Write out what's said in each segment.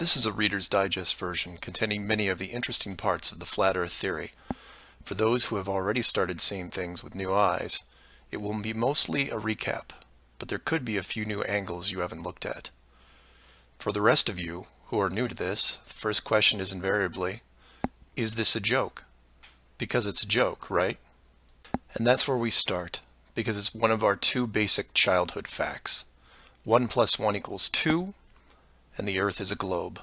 This is a Reader's Digest version containing many of the interesting parts of the flat Earth theory. For those who have already started seeing things with new eyes, it will be mostly a recap, but there could be a few new angles you haven't looked at. For the rest of you who are new to this, the first question is invariably, is this a joke? Because it's a joke, right? And that's where we start, because it's one of our two basic childhood facts. 1 + 1 = 2, and the Earth is a globe.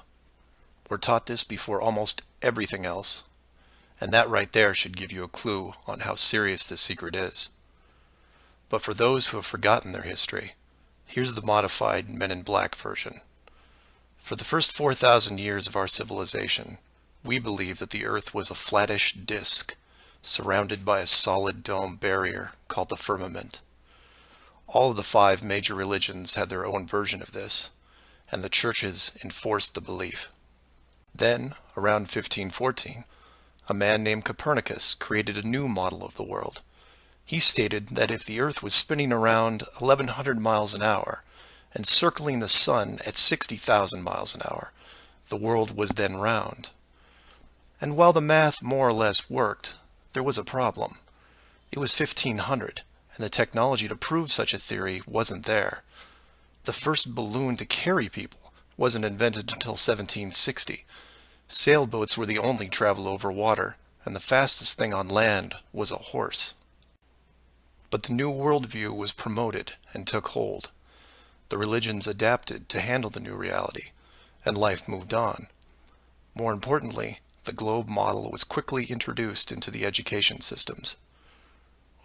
We're taught this before almost everything else, and that right there should give you a clue on how serious this secret is. But for those who have forgotten their history, here's the modified Men in Black version. For the first 4,000 years of our civilization, we believed that the Earth was a flattish disk, surrounded by a solid dome barrier called the firmament. All of the 5 major religions had their own version of this, and the churches enforced the belief. Then, around 1514, a man named Copernicus created a new model of the world. He stated that if the Earth was spinning around 1,100 miles an hour and circling the sun at 60,000 miles an hour, the world was then round. And while the math more or less worked, there was a problem. It was 1500, and the technology to prove such a theory wasn't there. The first balloon to carry people wasn't invented until 1760. Sailboats were the only travel over water, and the fastest thing on land was a horse. But the new worldview was promoted and took hold. The religions adapted to handle the new reality, and life moved on. More importantly, the globe model was quickly introduced into the education systems.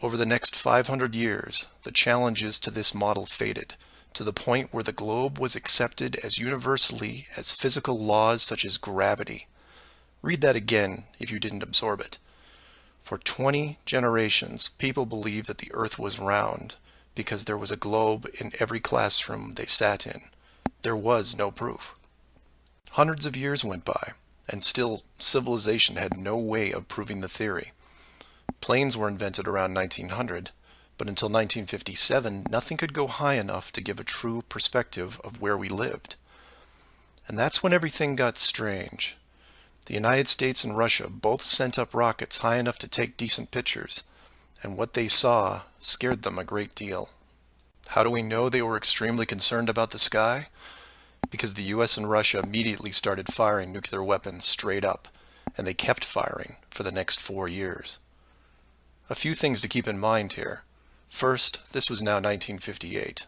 Over the next 500 years, the challenges to this model faded, to the point where the globe was accepted as universally as physical laws such as gravity. Read that again if you didn't absorb it. For 20 generations, people believed that the Earth was round because there was a globe in every classroom they sat in. There was no proof. Hundreds of years went by, and still civilization had no way of proving the theory. Planes were invented around 1900, but until 1957, nothing could go high enough to give a true perspective of where we lived. And that's when everything got strange. The United States and Russia both sent up rockets high enough to take decent pictures, and what they saw scared them a great deal. How do we know they were extremely concerned about the sky? Because the US and Russia immediately started firing nuclear weapons straight up, and they kept firing for the next 4 years. A few things to keep in mind here. First, this was now 1958.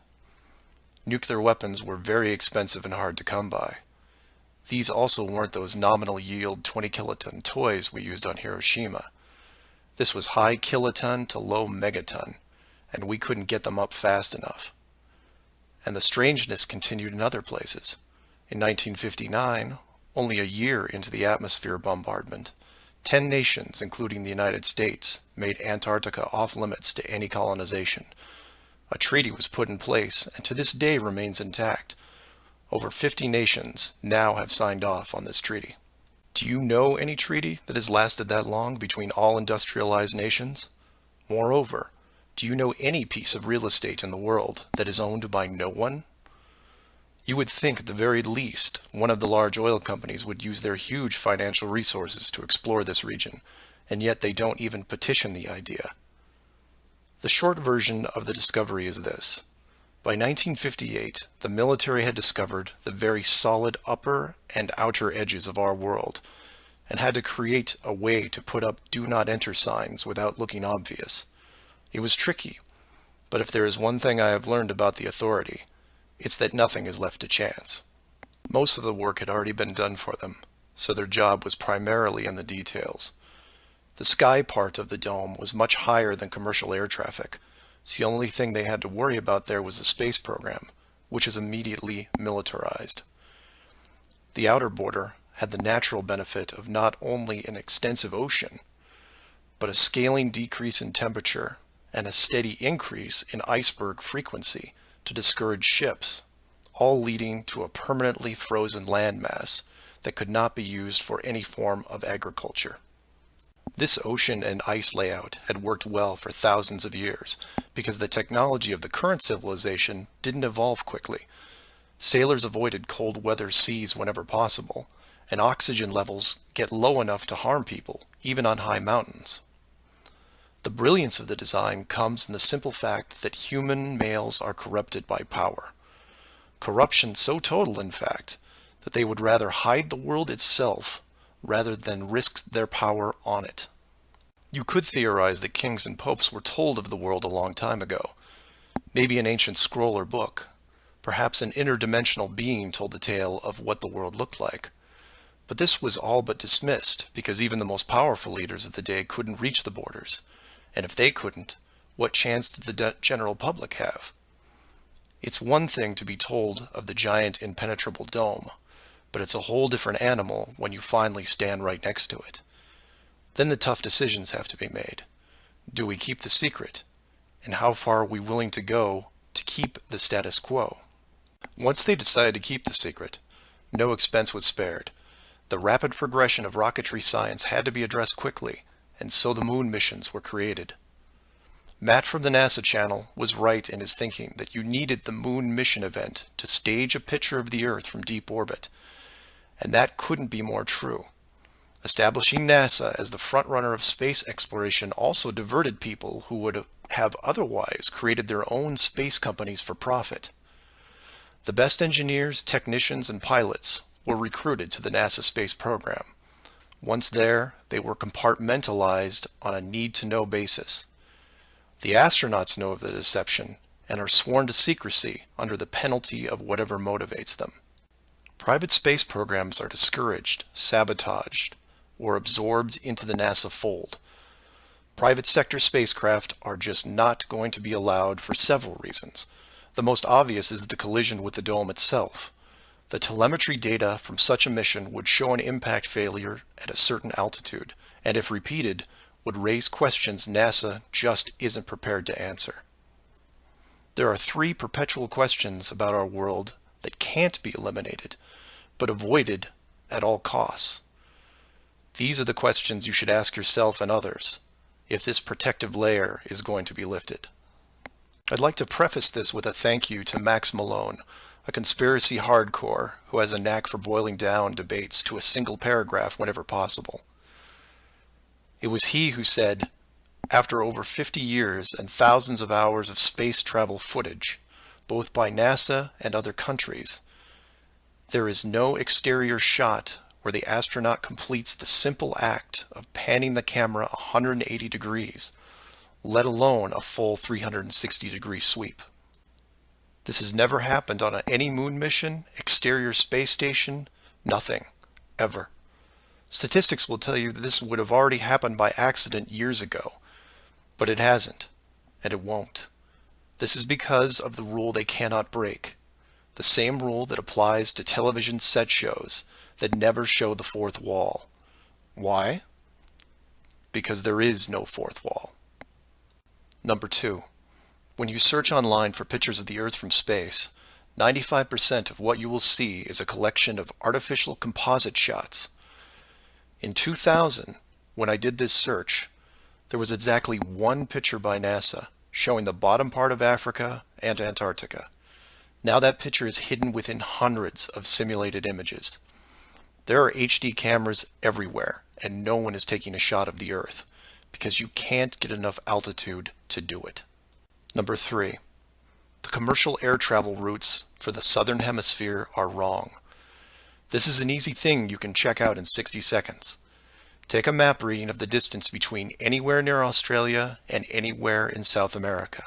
Nuclear weapons were very expensive and hard to come by. These also weren't those nominal yield 20 kiloton toys we used on Hiroshima. This was high kiloton to low megaton, and we couldn't get them up fast enough. And the strangeness continued in other places. In 1959, only a year into the atmosphere bombardment, 10 nations, including the United States, made Antarctica off-limits to any colonization. A treaty was put in place and to this day remains intact. Over 50 nations now have signed off on this treaty. Do you know any treaty that has lasted that long between all industrialized nations? Moreover, do you know any piece of real estate in the world that is owned by no one? You would think at the very least one of the large oil companies would use their huge financial resources to explore this region, and yet they don't even petition the idea. The short version of the discovery is this. By 1958, the military had discovered the very solid upper and outer edges of our world, and had to create a way to put up "Do Not Enter" signs without looking obvious. It was tricky, but if there is one thing I have learned about the authority, it's that nothing is left to chance. Most of the work had already been done for them, so their job was primarily in the details. The sky part of the dome was much higher than commercial air traffic, so the only thing they had to worry about there was the space program, which is immediately militarized. The outer border had the natural benefit of not only an extensive ocean, but a scaling decrease in temperature and a steady increase in iceberg frequency to discourage ships, all leading to a permanently frozen landmass that could not be used for any form of agriculture. This ocean and ice layout had worked well for thousands of years because the technology of the current civilization didn't evolve quickly. Sailors avoided cold weather seas whenever possible, and oxygen levels get low enough to harm people, even on high mountains. The brilliance of the design comes in the simple fact that human males are corrupted by power. Corruption so total, in fact, that they would rather hide the world itself rather than risk their power on it. You could theorize that kings and popes were told of the world a long time ago. Maybe an ancient scroll or book. Perhaps an interdimensional being told the tale of what the world looked like. But this was all but dismissed, because even the most powerful leaders of the day couldn't reach the borders. And if they couldn't, what chance did the general public have? It's one thing to be told of the giant impenetrable dome, but it's a whole different animal when you finally stand right next to it. Then the tough decisions have to be made. Do we keep the secret? And how far are we willing to go to keep the status quo? Once they decided to keep the secret, no expense was spared. The rapid progression of rocketry science had to be addressed quickly, and so the moon missions were created. Matt from the NASA channel was right in his thinking that you needed the moon mission event to stage a picture of the Earth from deep orbit, and that couldn't be more true. Establishing NASA as the frontrunner of space exploration also diverted people who would have otherwise created their own space companies for profit. The best engineers, technicians, and pilots were recruited to the NASA space program. Once there, they were compartmentalized on a need-to-know basis. The astronauts know of the deception and are sworn to secrecy under the penalty of whatever motivates them. Private space programs are discouraged, sabotaged, or absorbed into the NASA fold. Private sector spacecraft are just not going to be allowed for several reasons. The most obvious is the collision with the dome itself. The telemetry data from such a mission would show an impact failure at a certain altitude, and if repeated, would raise questions NASA just isn't prepared to answer. There are 3 perpetual questions about our world that can't be eliminated, but avoided at all costs. These are the questions you should ask yourself and others if this protective layer is going to be lifted. I'd like to preface this with a thank you to Max Malone, a conspiracy hardcore who has a knack for boiling down debates to a single paragraph whenever possible. It was he who said, after over 50 years and thousands of hours of space travel footage, both by NASA and other countries, there is no exterior shot where the astronaut completes the simple act of panning the camera 180 degrees, let alone a full 360-degree sweep. This has never happened on any moon mission, exterior space station, nothing, ever. Statistics will tell you that this would have already happened by accident years ago, but it hasn't, and it won't. This is because of the rule they cannot break, the same rule that applies to television set shows that never show the fourth wall. Why? Because there is no fourth wall. Number 2. When you search online for pictures of the Earth from space, 95% of what you will see is a collection of artificial composite shots. In 2000, when I did this search, there was exactly 1 picture by NASA showing the bottom part of Africa and Antarctica. Now that picture is hidden within hundreds of simulated images. There are HD cameras everywhere, and no one is taking a shot of the Earth, because you can't get enough altitude to do it. Number 3. The commercial air travel routes for the southern hemisphere are wrong. This is an easy thing you can check out in 60 seconds. Take a map reading of the distance between anywhere near Australia and anywhere in South America.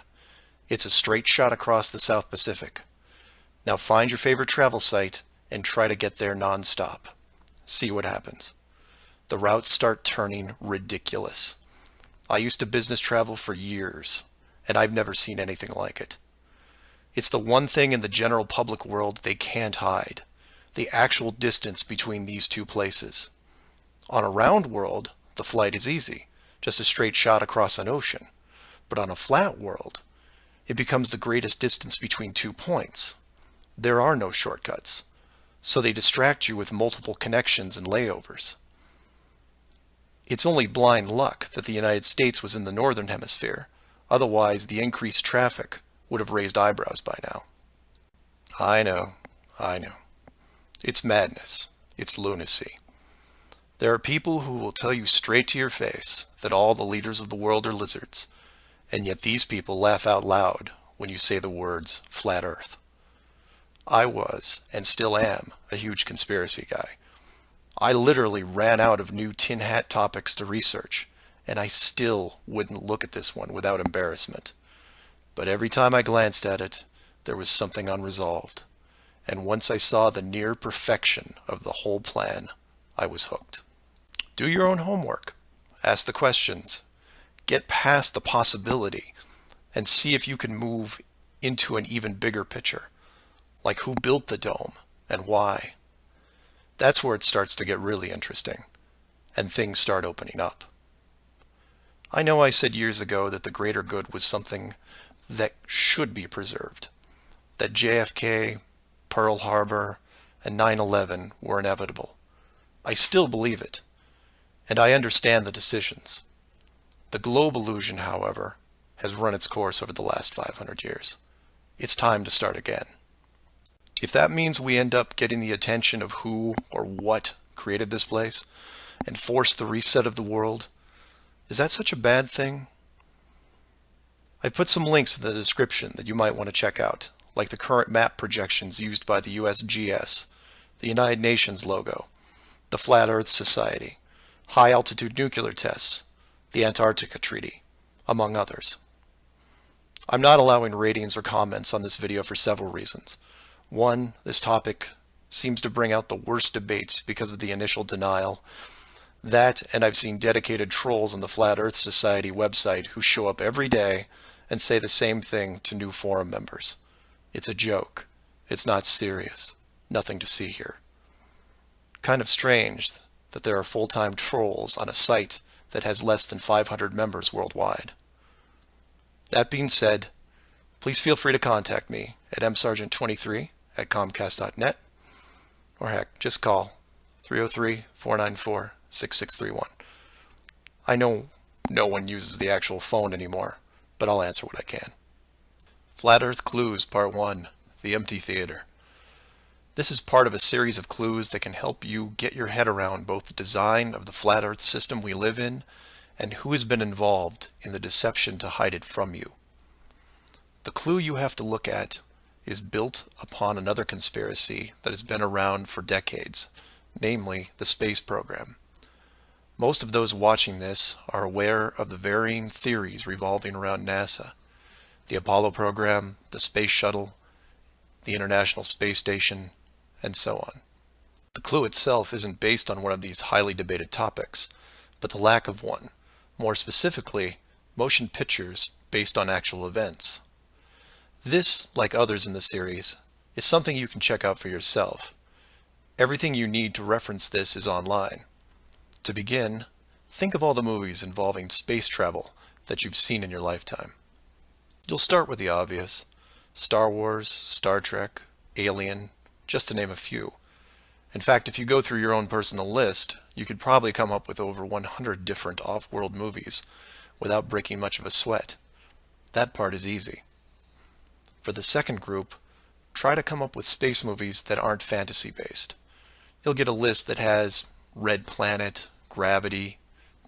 It's a straight shot across the South Pacific. Now find your favorite travel site and try to get there non-stop. See what happens. The routes start turning ridiculous. I used to business travel for years, and I've never seen anything like it. It's the one thing in the general public world they can't hide, the actual distance between these two places. On a round world, the flight is easy, just a straight shot across an ocean. But on a flat world, it becomes the greatest distance between 2 points. There are no shortcuts, so they distract you with multiple connections and layovers. It's only blind luck that the United States was in the northern hemisphere. Otherwise, the increased traffic would have raised eyebrows by now. I know, I know. It's madness. It's lunacy. There are people who will tell you straight to your face that all the leaders of the world are lizards, and yet these people laugh out loud when you say the words flat earth. I was, and still am, a huge conspiracy guy. I literally ran out of new tin hat topics to research, and I still wouldn't look at this one without embarrassment. But every time I glanced at it, there was something unresolved. And once I saw the near perfection of the whole plan, I was hooked. Do your own homework. Ask the questions. Get past the possibility and see if you can move into an even bigger picture. Like who built the dome and why. That's where it starts to get really interesting and things start opening up. I know I said years ago that the greater good was something that should be preserved, that JFK, Pearl Harbor, and 9/11 were inevitable. I still believe it, and I understand the decisions. The globe illusion, however, has run its course over the last 500 years. It's time to start again. If that means we end up getting the attention of who or what created this place and force the reset of the world, is that such a bad thing? I've put some links in the description that you might want to check out, like the current map projections used by the USGS, the United Nations logo, the Flat Earth Society, high-altitude nuclear tests, the Antarctica Treaty, among others. I'm not allowing ratings or comments on this video for several reasons. One, this topic seems to bring out the worst debates because of the initial denial. That, and I've seen dedicated trolls on the Flat Earth Society website who show up every day and say the same thing to new forum members. It's a joke. It's not serious. Nothing to see here. Kind of strange that there are full-time trolls on a site that has less than 500 members worldwide. That being said, please feel free to contact me at msargent23@comcast.net, or heck, just call 303-494-6631. I know no one uses the actual phone anymore, but I'll answer what I can. Flat Earth Clues Part 1, The Empty Theater. This is part of a series of clues that can help you get your head around both the design of the flat Earth system we live in and who has been involved in the deception to hide it from you. The clue you have to look at is built upon another conspiracy that has been around for decades, namely the space program. Most of those watching this are aware of the varying theories revolving around NASA, the Apollo program, the space shuttle, the International Space Station, and so on. The clue itself isn't based on one of these highly debated topics, but the lack of one, more specifically, motion pictures based on actual events. This, like others in the series, is something you can check out for yourself. Everything you need to reference this is online. To begin, think of all the movies involving space travel that you've seen in your lifetime. You'll start with the obvious: Star Wars, Star Trek, Alien, just to name a few. In fact, if you go through your own personal list, you could probably come up with over 100 different off-world movies without breaking much of a sweat. That part is easy. For the second group, try to come up with space movies that aren't fantasy-based. You'll get a list that has Red Planet, Gravity,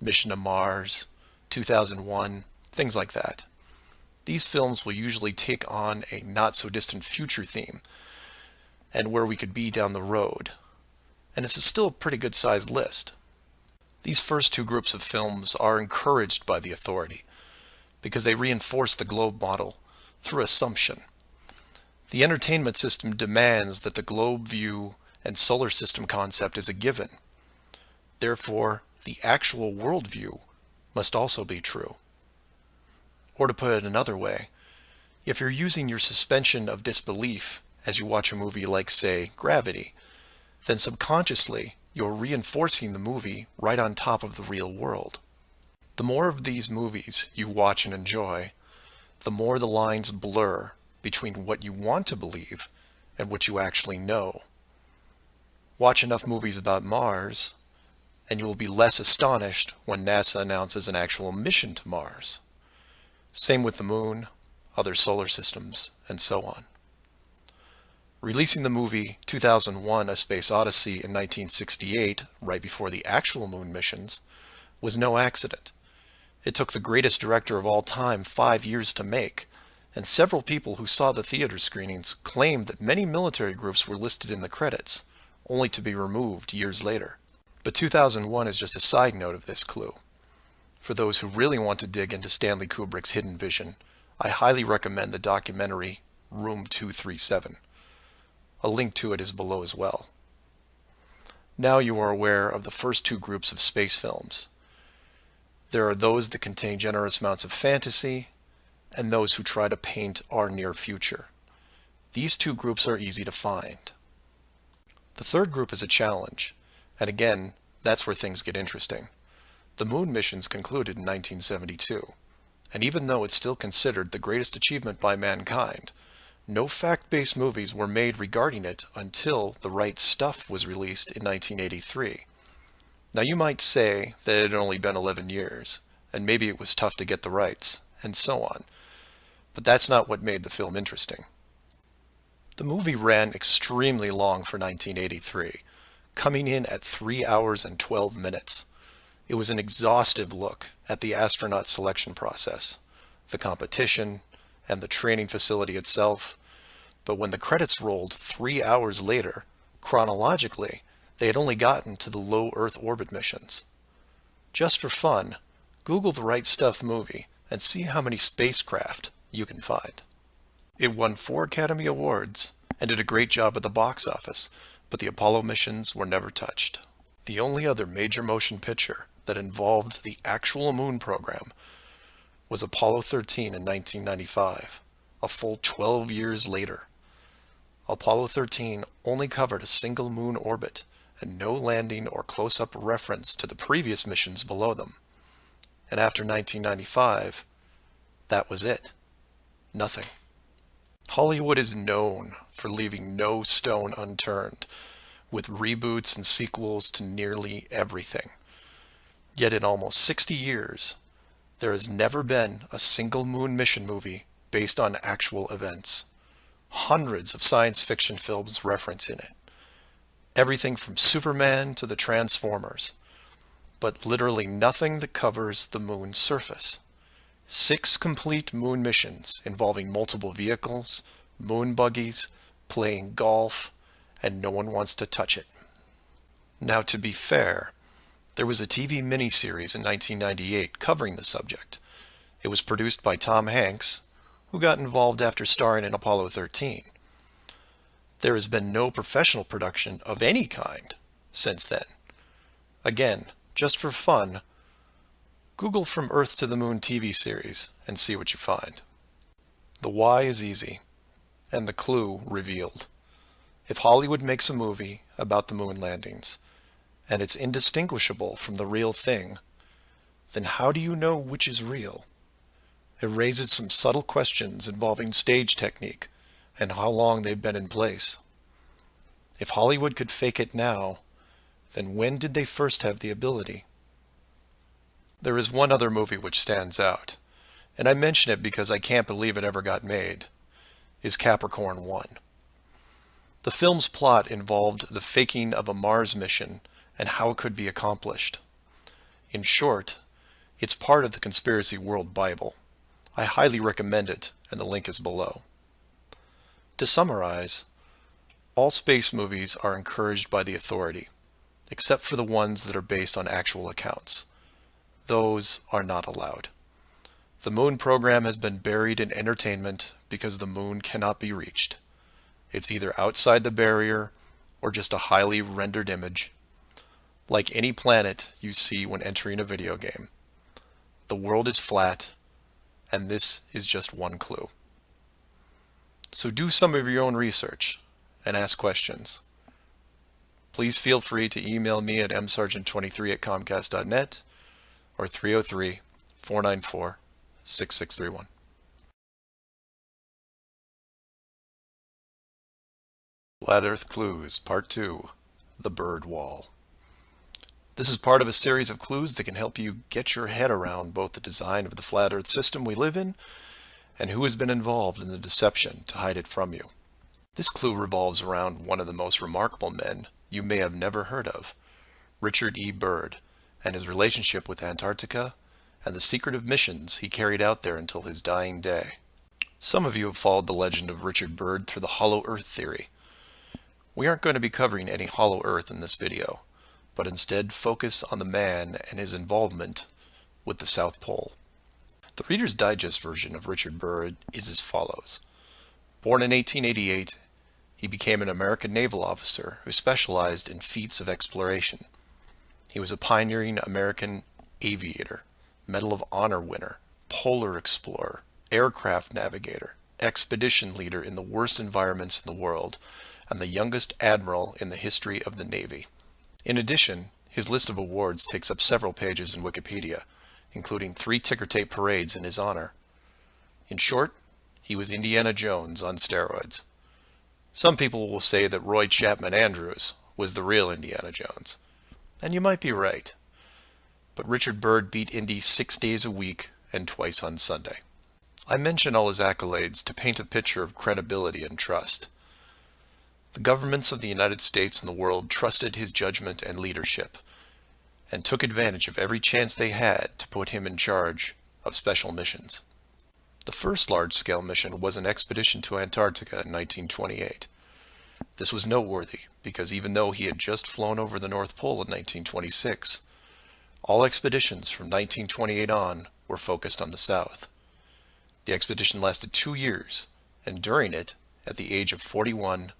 Mission to Mars, 2001, things like that. These films will usually take on a not-so-distant future theme, and where we could be down the road. And it's still a pretty good-sized list. These first two groups of films are encouraged by the authority, because they reinforce the globe model through assumption. The entertainment system demands that the globe view and solar system concept is a given. Therefore, the actual worldview must also be true. Or to put it another way, if you're using your suspension of disbelief as you watch a movie like, say, Gravity, then subconsciously you're reinforcing the movie right on top of the real world. The more of these movies you watch and enjoy, the more the lines blur between what you want to believe and what you actually know. Watch enough movies about Mars, and you will be less astonished when NASA announces an actual mission to Mars. Same with the Moon, other solar systems, and so on. Releasing the movie 2001: A Space Odyssey in 1968, right before the actual moon missions, was no accident. It took the greatest director of all time 5 years to make, and several people who saw the theater screenings claimed that many military groups were listed in the credits, only to be removed years later. But 2001 is just a side note of this clue. For those who really want to dig into Stanley Kubrick's hidden vision, I highly recommend the documentary Room 237. A link to it is below as well. Now you are aware of the first two groups of space films. There are those that contain generous amounts of fantasy, and those who try to paint our near future. These two groups are easy to find. The third group is a challenge, and again, that's where things get interesting. The moon missions concluded in 1972, and even though it's still considered the greatest achievement by mankind, no fact-based movies were made regarding it until The Right Stuff was released in 1983. Now you might say that it had only been 11 years, and maybe it was tough to get the rights, and so on. But that's not what made the film interesting. The movie ran extremely long for 1983, coming in at 3 hours and 12 minutes. It was an exhaustive look at the astronaut selection process, the competition, and the training facility itself. But when the credits rolled 3 hours later, chronologically, they had only gotten to the low Earth orbit missions. Just for fun, Google The Right Stuff movie and see how many spacecraft you can find. It won 4 Academy Awards and did a great job at the box office, but the Apollo missions were never touched. The only other major motion picture that involved the actual moon program was Apollo 13 in 1995, a full 12 years later. Apollo 13 only covered a single moon orbit and no landing or close-up reference to the previous missions below them. And after 1995, that was it. Nothing. Hollywood is known for leaving no stone unturned, with reboots and sequels to nearly everything. Yet in almost 60 years, there has never been a single moon mission movie based on actual events. Hundreds of science fiction films reference in it. Everything from Superman to the Transformers, but literally nothing that covers the moon's surface. 6 complete moon missions involving multiple vehicles, moon buggies, playing golf, and no one wants to touch it. Now, to be fair, there was a TV miniseries in 1998 covering the subject. It was produced by Tom Hanks, who got involved after starring in Apollo 13. There has been no professional production of any kind since then. Again, just for fun, Google From Earth to the Moon TV series and see what you find. The why is easy, and the clue revealed. If Hollywood makes a movie about the moon landings, and it's indistinguishable from the real thing, then how do you know which is real? It raises some subtle questions involving stage technique and how long they've been in place. If Hollywood could fake it now, then when did they first have the ability? There is one other movie which stands out, and I mention it because I can't believe it ever got made, is Capricorn 1. The film's plot involved the faking of a Mars mission and how it could be accomplished. In short, it's part of the Conspiracy World Bible. I highly recommend it, and the link is below. To summarize, all space movies are encouraged by the authority, except for the ones that are based on actual accounts. Those are not allowed. The moon program has been buried in entertainment because the moon cannot be reached. It's either outside the barrier or just a highly rendered image, like any planet you see when entering a video game. The world is flat, and this is just one clue. So do some of your own research and ask questions. Please feel free to email me at msargent23@comcast.net or 303-494-6631. Flat Earth Clues, Part 2, The Bird Wall. This is part of a series of clues that can help you get your head around both the design of the flat Earth system we live in and who has been involved in the deception to hide it from you. This clue revolves around one of the most remarkable men you may have never heard of, Richard E. Byrd, and his relationship with Antarctica and the secretive missions he carried out there until his dying day. Some of you have followed the legend of Richard Byrd through the hollow earth theory. We aren't going to be covering any hollow earth in this video, but instead focus on the man and his involvement with the South Pole. The Reader's Digest version of Richard Byrd is as follows. Born in 1888, he became an American naval officer who specialized in feats of exploration. He was a pioneering American aviator, Medal of Honor winner, polar explorer, aircraft navigator, expedition leader in the worst environments in the world, and the youngest admiral in the history of the Navy. In addition, his list of awards takes up several pages in Wikipedia, including 3 ticker tape parades in his honor. In short, he was Indiana Jones on steroids. Some people will say that Roy Chapman Andrews was the real Indiana Jones. And you might be right. But Richard Byrd beat Indy 6 days a week and twice on Sunday. I mention all his accolades to paint a picture of credibility and trust. The governments of the United States and the world trusted his judgment and leadership, and took advantage of every chance they had to put him in charge of special missions. The first large-scale mission was an expedition to Antarctica in 1928. This was noteworthy because even though he had just flown over the North Pole in 1926, all expeditions from 1928 on were focused on the South. The expedition lasted 2 years, and during it, at the age of 41,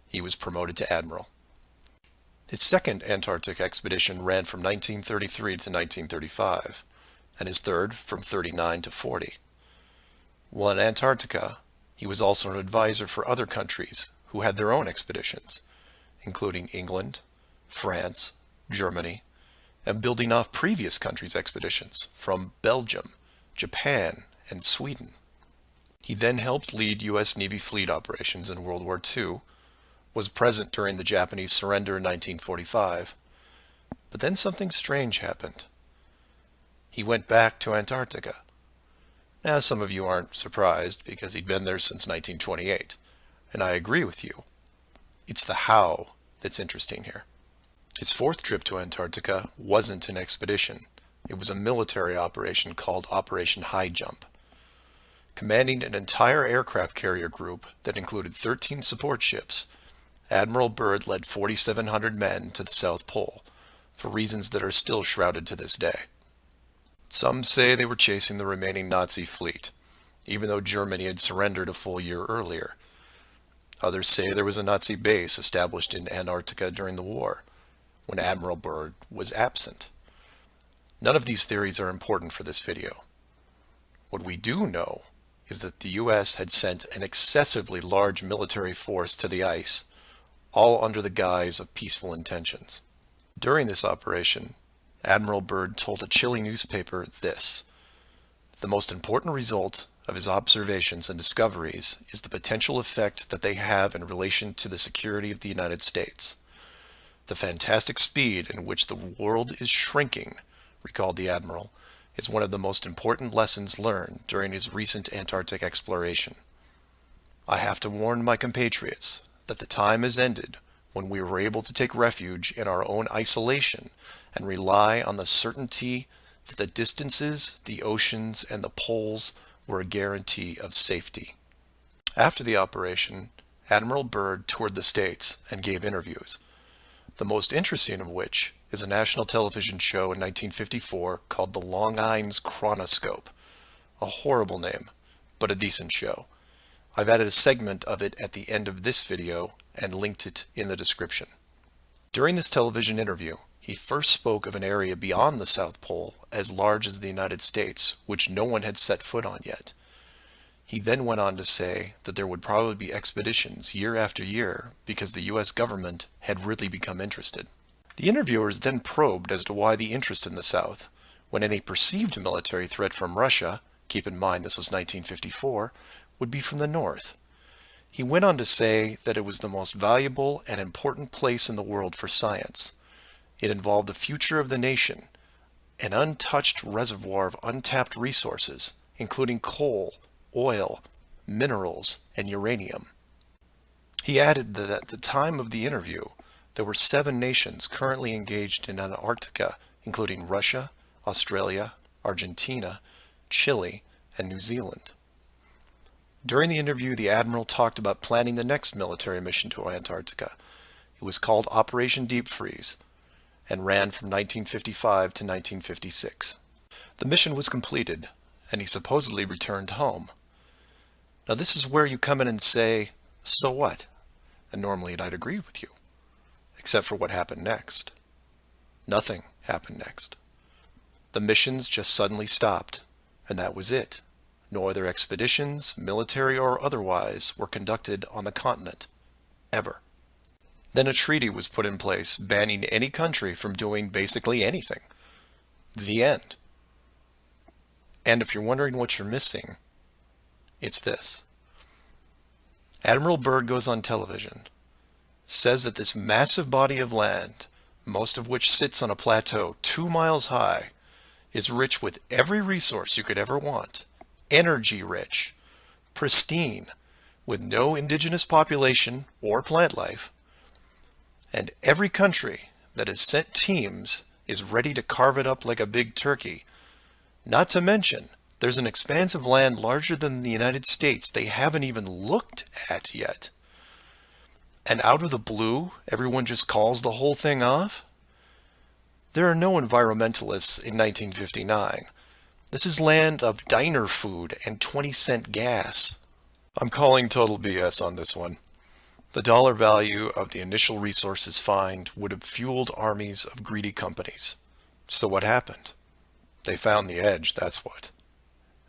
he was promoted to admiral. His second Antarctic expedition ran from 1933 to 1935, and his third from 39 to 40. While in Antarctica, he was also an advisor for other countries who had their own expeditions, including England, France, Germany, and building off previous countries' expeditions from Belgium, Japan, and Sweden. He then helped lead U.S. Navy fleet operations in World War II, was present during the Japanese surrender in 1945, but then something strange happened. He went back to Antarctica. Now, some of you aren't surprised because he'd been there since 1928, and I agree with you. It's the how that's interesting here. His fourth trip to Antarctica wasn't an expedition. It was a military operation called Operation High Jump. Commanding an entire aircraft carrier group that included 13 support ships, Admiral Byrd led 4,700 men to the South Pole, for reasons that are still shrouded to this day. Some say they were chasing the remaining Nazi fleet, even though Germany had surrendered a full year earlier. Others say there was a Nazi base established in Antarctica during the war, when Admiral Byrd was absent. None of these theories are important for this video. What we do know is that the U.S. had sent an excessively large military force to the ice, all under the guise of peaceful intentions. During this operation, Admiral Byrd told a Chile newspaper this: "The most important result of his observations and discoveries is the potential effect that they have in relation to the security of the United States. The fantastic speed in which the world is shrinking," recalled the Admiral, "is one of the most important lessons learned during his recent Antarctic exploration. I have to warn my compatriots that the time has ended when we were able to take refuge in our own isolation and rely on the certainty that the distances, the oceans, and the poles were a guarantee of safety." After the operation, Admiral Byrd toured the States and gave interviews, the most interesting of which is a national television show in 1954 called The Long Island's Chronoscope. A horrible name, but a decent show. I've added a segment of it at the end of this video and linked it in the description. During this television interview, he first spoke of an area beyond the South Pole as large as the United States, which no one had set foot on yet. He then went on to say that there would probably be expeditions year after year because the U.S. government had really become interested. The interviewers then probed as to why the interest in the South, when any perceived military threat from Russia, keep in mind this was 1954, would be from the North. He went on to say that it was the most valuable and important place in the world for science. It involved the future of the nation, an untouched reservoir of untapped resources, including coal, oil, minerals, and uranium. He added that at the time of the interview, there were 7 nations currently engaged in Antarctica, including Russia, Australia, Argentina, Chile, and New Zealand. During the interview, the Admiral talked about planning the next military mission to Antarctica. It was called Operation Deep Freeze and ran from 1955 to 1956. The mission was completed, and he supposedly returned home. Now this is where you come in and say, so what? And normally I'd agree with you, except for what happened next. Nothing happened next. The missions just suddenly stopped, and that was it. No other expeditions, military or otherwise, were conducted on the continent, ever. Then a treaty was put in place banning any country from doing basically anything. The end. And if you're wondering what you're missing, it's this. Admiral Byrd goes on television, says that this massive body of land, most of which sits on a plateau 2 miles high, is rich with every resource you could ever want, energy rich, pristine, with no indigenous population or plant life, and every country that has sent teams is ready to carve it up like a big turkey. Not to mention, there's an expanse of land larger than the United States they haven't even looked at yet. And out of the blue, everyone just calls the whole thing off? There are no environmentalists in 1959. This is land of diner food and 20-cent gas. I'm calling total BS on this one. The dollar value of the initial resources find would have fueled armies of greedy companies. So what happened? They found the edge, that's what.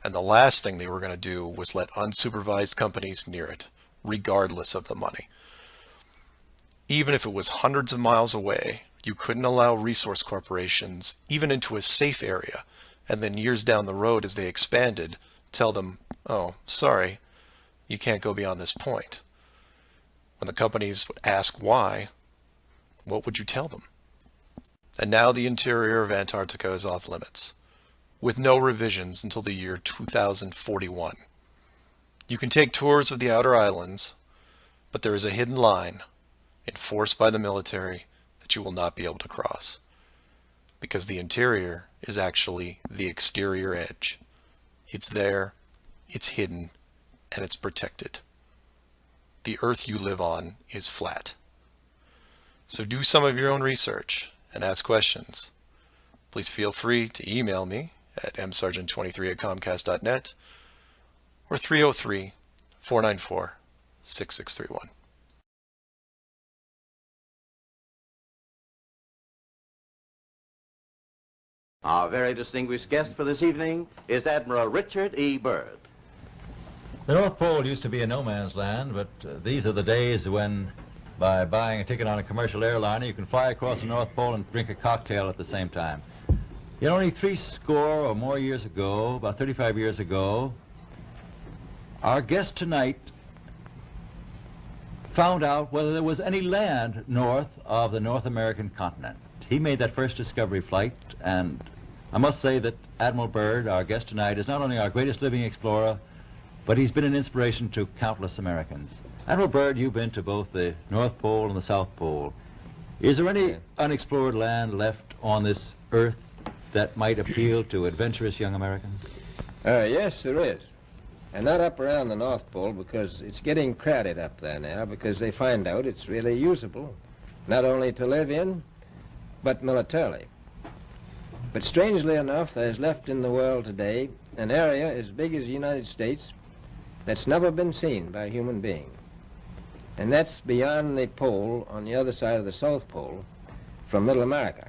And the last thing they were going to do was let unsupervised companies near it, regardless of the money. Even if it was hundreds of miles away, you couldn't allow resource corporations even into a safe area, and then years down the road as they expanded, tell them, oh, sorry, you can't go beyond this point. When the companies would ask why, what would you tell them? And now the interior of Antarctica is off limits, with no revisions until the year 2041. You can take tours of the outer islands, but there is a hidden line enforced by the military that you will not be able to cross, because the interior is actually the exterior edge. It's there, it's hidden, and it's protected. The Earth you live on is flat. So do some of your own research and ask questions. Please feel free to email me at msargent23@comcast.net or 303-494-6631. Our very distinguished guest for this evening is Admiral Richard E. Byrd. The North Pole used to be a no man's land, but these are the days when, by buying a ticket on a commercial airliner, you can fly across the North Pole and drink a cocktail at the same time. Yet only 60 or more years ago, about 35 years ago, our guest tonight found out whether there was any land north of the North American continent. He made that first discovery flight, and I must say that Admiral Byrd, our guest tonight, is not only our greatest living explorer, but he's been an inspiration to countless Americans. Admiral Byrd, you've been to both the North Pole and the South Pole. Is there any unexplored land left on this Earth that might appeal to adventurous young Americans? Yes, there is. And not up around the North Pole, because it's getting crowded up there now, because they find out it's really usable, not only to live in, but militarily. But strangely enough, there's left in the world today an area as big as the United States that's never been seen by a human being. And that's beyond the pole on the other side of the South Pole from Middle America.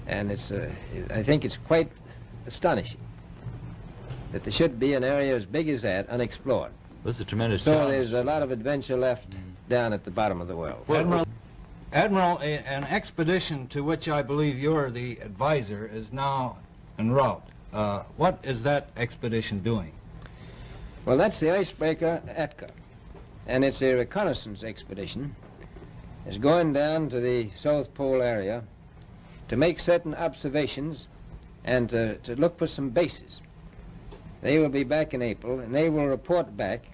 And I think it's quite astonishing that there should be an area as big as that unexplored. This is a tremendous So challenge. there's a lot of adventure left down at the bottom of the world. Admiral, an expedition to which I believe you're the advisor is now en route. What is that expedition doing? Well, that's the icebreaker Atka, and it's a reconnaissance expedition. It's going down to the South Pole area to make certain observations and to look for some bases. They will be back in April, and they will report back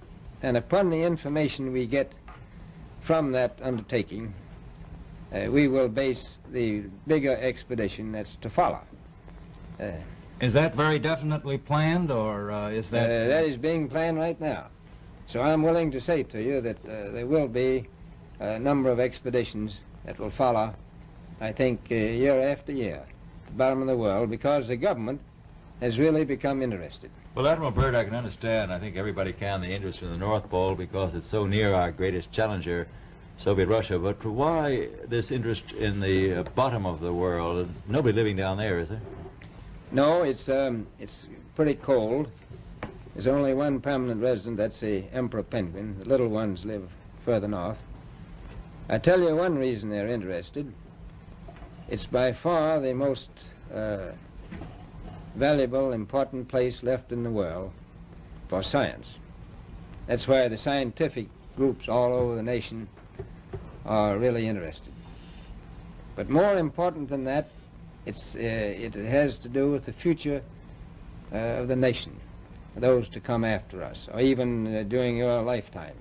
and upon the information we get from that undertaking, we will base the bigger expedition that's to follow. Is that very definitely planned, or is that... That is being planned right now. So I'm willing to say to you that there will be a number of expeditions that will follow, I think, year after year, at the bottom of the world, because the government has really become interested. Well, Admiral Byrd, I can understand, I think everybody can, the interest in the North Pole because it's so near our greatest challenger, Soviet Russia. But why this interest in the bottom of the world? Nobody living down there, is there? No, it's pretty cold. There's only one permanent resident, that's the emperor penguin. The little ones live further north. I tell you one reason they're interested. It's by far the most valuable, important place left in the world for science. That's why the scientific groups all over the nation are really interested. But more important than that, it has to do with the future of the nation, those to come after us, or even during your lifetime,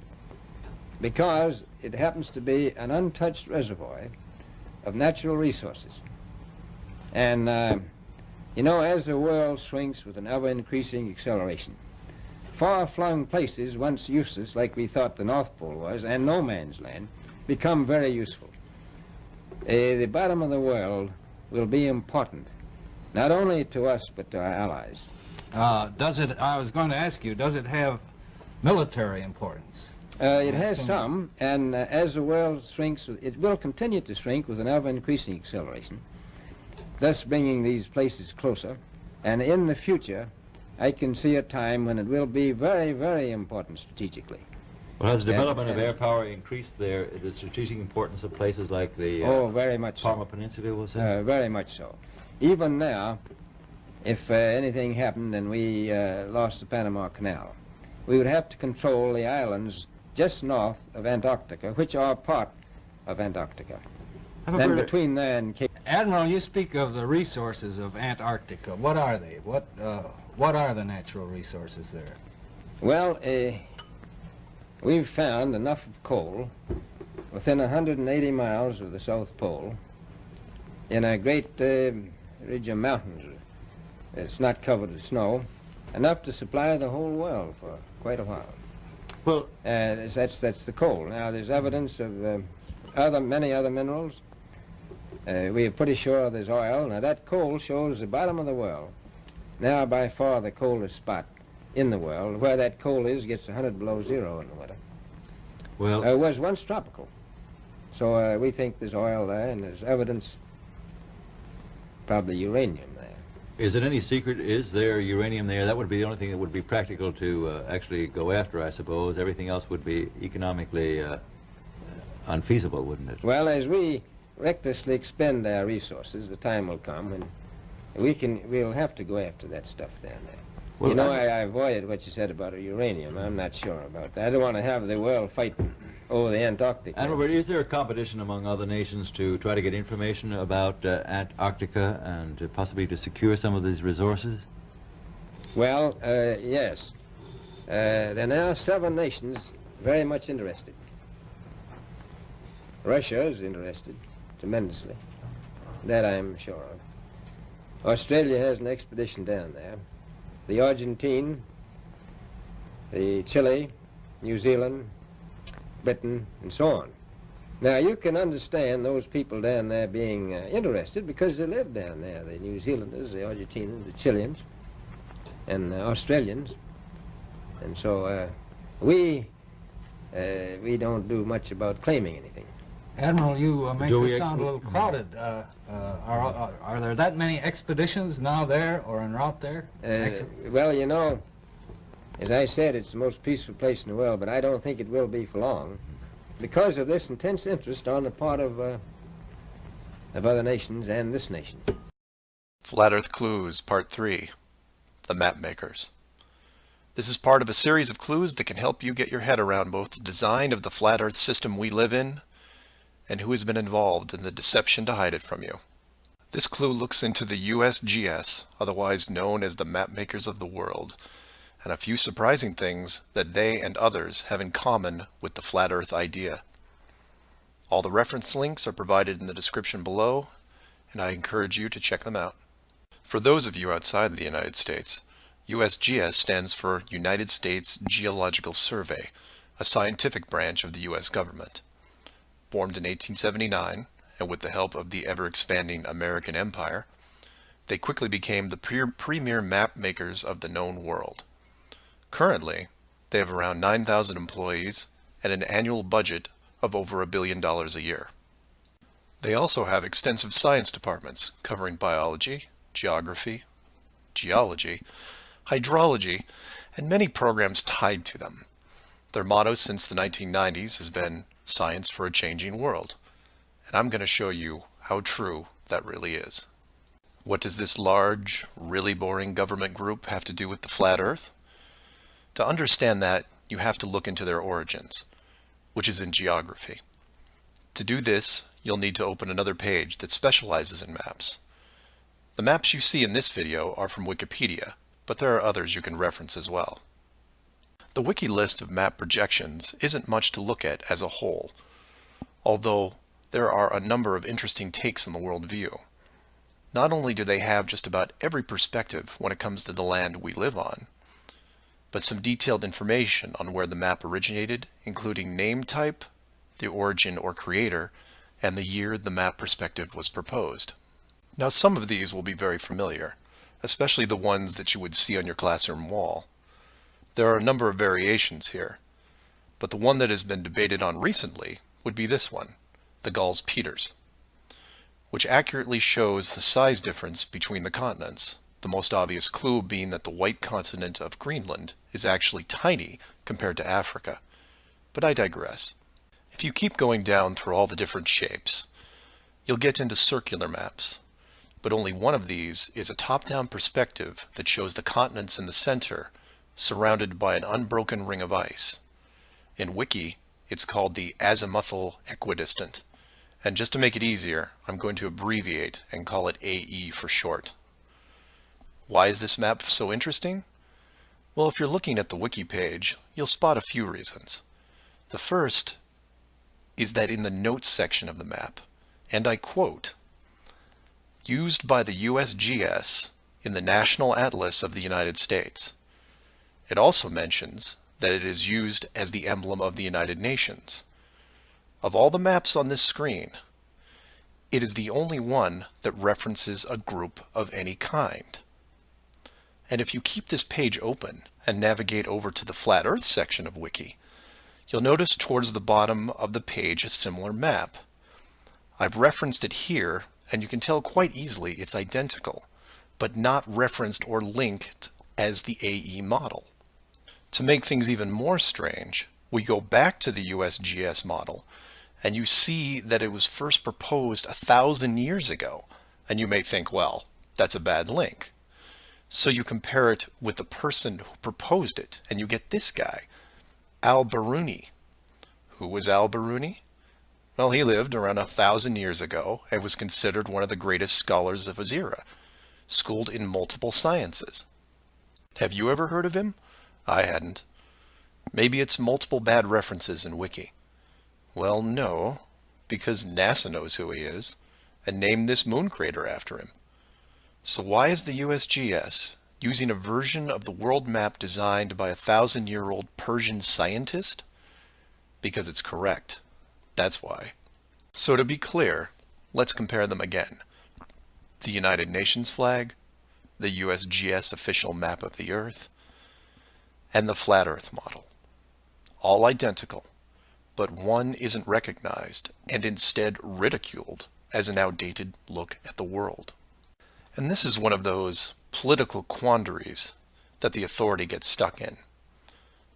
because it happens to be an untouched reservoir of natural resources. And you know, as the world shrinks with an ever-increasing acceleration, far-flung places once useless, like we thought the North Pole was, and no man's land, become very useful. The bottom of the world will be important, not only to us, but to our allies. I was going to ask you, does it have military importance? It has some, and as the world shrinks, it will continue to shrink with an ever-increasing acceleration, thus bringing these places closer. And in the future, I can see a time when it will be very, very important strategically. Well, has the development of air power increased the strategic importance of places like the very much Palmer so. Peninsula, was it? Very much so. Even now, if anything happened and we lost the Panama Canal, we would have to control the islands just north of Antarctica, which are part of Antarctica. Then between there and Cape... Admiral, you speak of the resources of Antarctica. What are they? What are the natural resources there? Well, we've found enough of coal within 180 miles of the South Pole in a great ridge of mountains. It's not covered with snow, enough to supply the whole world for quite a while. Well, that's the coal. Now, there's evidence of many other minerals. We are pretty sure there's oil. Now, that coal shows the bottom of the world. Now, by far the coldest spot in the world. Where that coal is gets 100 below zero in the winter. well, It was once tropical. So we think there's oil there, and there's evidence, probably uranium there. is it any secret? Is there uranium there? That would be the only thing that would be practical to actually go after, I suppose. Everything else would be economically unfeasible, wouldn't it? Well, as we recklessly expend our resources, the time will come when we'll have to go after that stuff down there. Well, you know, I avoided what you said about uranium. I'm not sure about that. I don't want to have the world fight over the Antarctica. And Robert, is there a competition among other nations to try to get information about Antarctica and possibly to secure some of these resources? Well, yes. There are now 7 nations very much interested. Russia is interested tremendously. That I'm sure of. Australia has an expedition down there. The Argentine, the Chile, New Zealand, Britain, and so on. Now, you can understand those people down there being interested because they live down there, the New Zealanders, the Argentinians, the Chileans, and Australians. And so we don't do much about claiming anything. Admiral, you make this sound a little crowded. Are there that many expeditions now there or en route there? Well, you know, as I said, it's the most peaceful place in the world, but I don't think it will be for long because of this intense interest on the part of other nations and this nation. Flat Earth Clues, Part 3, The Map Makers. This is part of a series of clues that can help you get your head around both the design of the flat Earth system we live in and who has been involved in the deception to hide it from you. This clue looks into the USGS, otherwise known as the Map Makers of the World, and a few surprising things that they and others have in common with the flat Earth idea. All the reference links are provided in the description below, and I encourage you to check them out. For those of you outside the United States, USGS stands for United States Geological Survey, a scientific branch of the U.S. government. Formed in 1879, and with the help of the ever-expanding American Empire, they quickly became the premier map makers of the known world. Currently, they have around 9,000 employees and an annual budget of over $1 billion a year. They also have extensive science departments covering biology, geography, geology, hydrology, and many programs tied to them. Their motto since the 1990s has been "Science for a Changing World," and I'm going to show you how true that really is. What does this large, really boring government group have to do with the flat Earth? To understand that, you have to look into their origins, which is in geography. To do this, you'll need to open another page that specializes in maps. The maps you see in this video are from Wikipedia, but there are others you can reference as well. The wiki list of map projections isn't much to look at as a whole, although there are a number of interesting takes on the world view. Not only do they have just about every perspective when it comes to the land we live on, but some detailed information on where the map originated, including name type, the origin or creator, and the year the map perspective was proposed. Now, some of these will be very familiar, especially the ones that you would see on your classroom wall. There are a number of variations here, but the one that has been debated on recently would be this one, the Gauls-Peters, which accurately shows the size difference between the continents, the most obvious clue being that the white continent of Greenland is actually tiny compared to Africa. But I digress. If you keep going down through all the different shapes, you'll get into circular maps, but only one of these is a top-down perspective that shows the continents in the center, surrounded by an unbroken ring of ice. In Wiki, it's called the azimuthal equidistant, and just to make it easier, I'm going to abbreviate and call it AE for short. Why is this map so interesting? Well, if you're looking at the Wiki page, you'll spot a few reasons. The first is that in the notes section of the map, and I quote, "Used by the USGS in the National Atlas of the United States." It also mentions that it is used as the emblem of the United Nations. Of all the maps on this screen, it is the only one that references a group of any kind. And if you keep this page open and navigate over to the Flat Earth section of Wiki, you'll notice towards the bottom of the page a similar map. I've referenced it here, and you can tell quite easily it's identical, but not referenced or linked as the AE model. To make things even more strange, we go back to the USGS model, and you see that it was first proposed 1,000 years ago, and you may think, well, that's a bad link. So you compare it with the person who proposed it, and you get this guy, Al-Biruni. Who was Al-Biruni? Well, he lived around 1,000 years ago and was considered one of the greatest scholars of his era, schooled in multiple sciences. Have you ever heard of him? I hadn't. Maybe it's multiple bad references in Wiki. Well, no, because NASA knows who he is and named this moon crater after him. So why is the USGS using a version of the world map designed by a 1,000-year-old Persian scientist? Because it's correct. That's why. So to be clear, let's compare them again. The United Nations flag, the USGS official map of the Earth, and the Flat Earth model. All identical, but one isn't recognized and instead ridiculed as an outdated look at the world. And this is one of those political quandaries that the authority gets stuck in.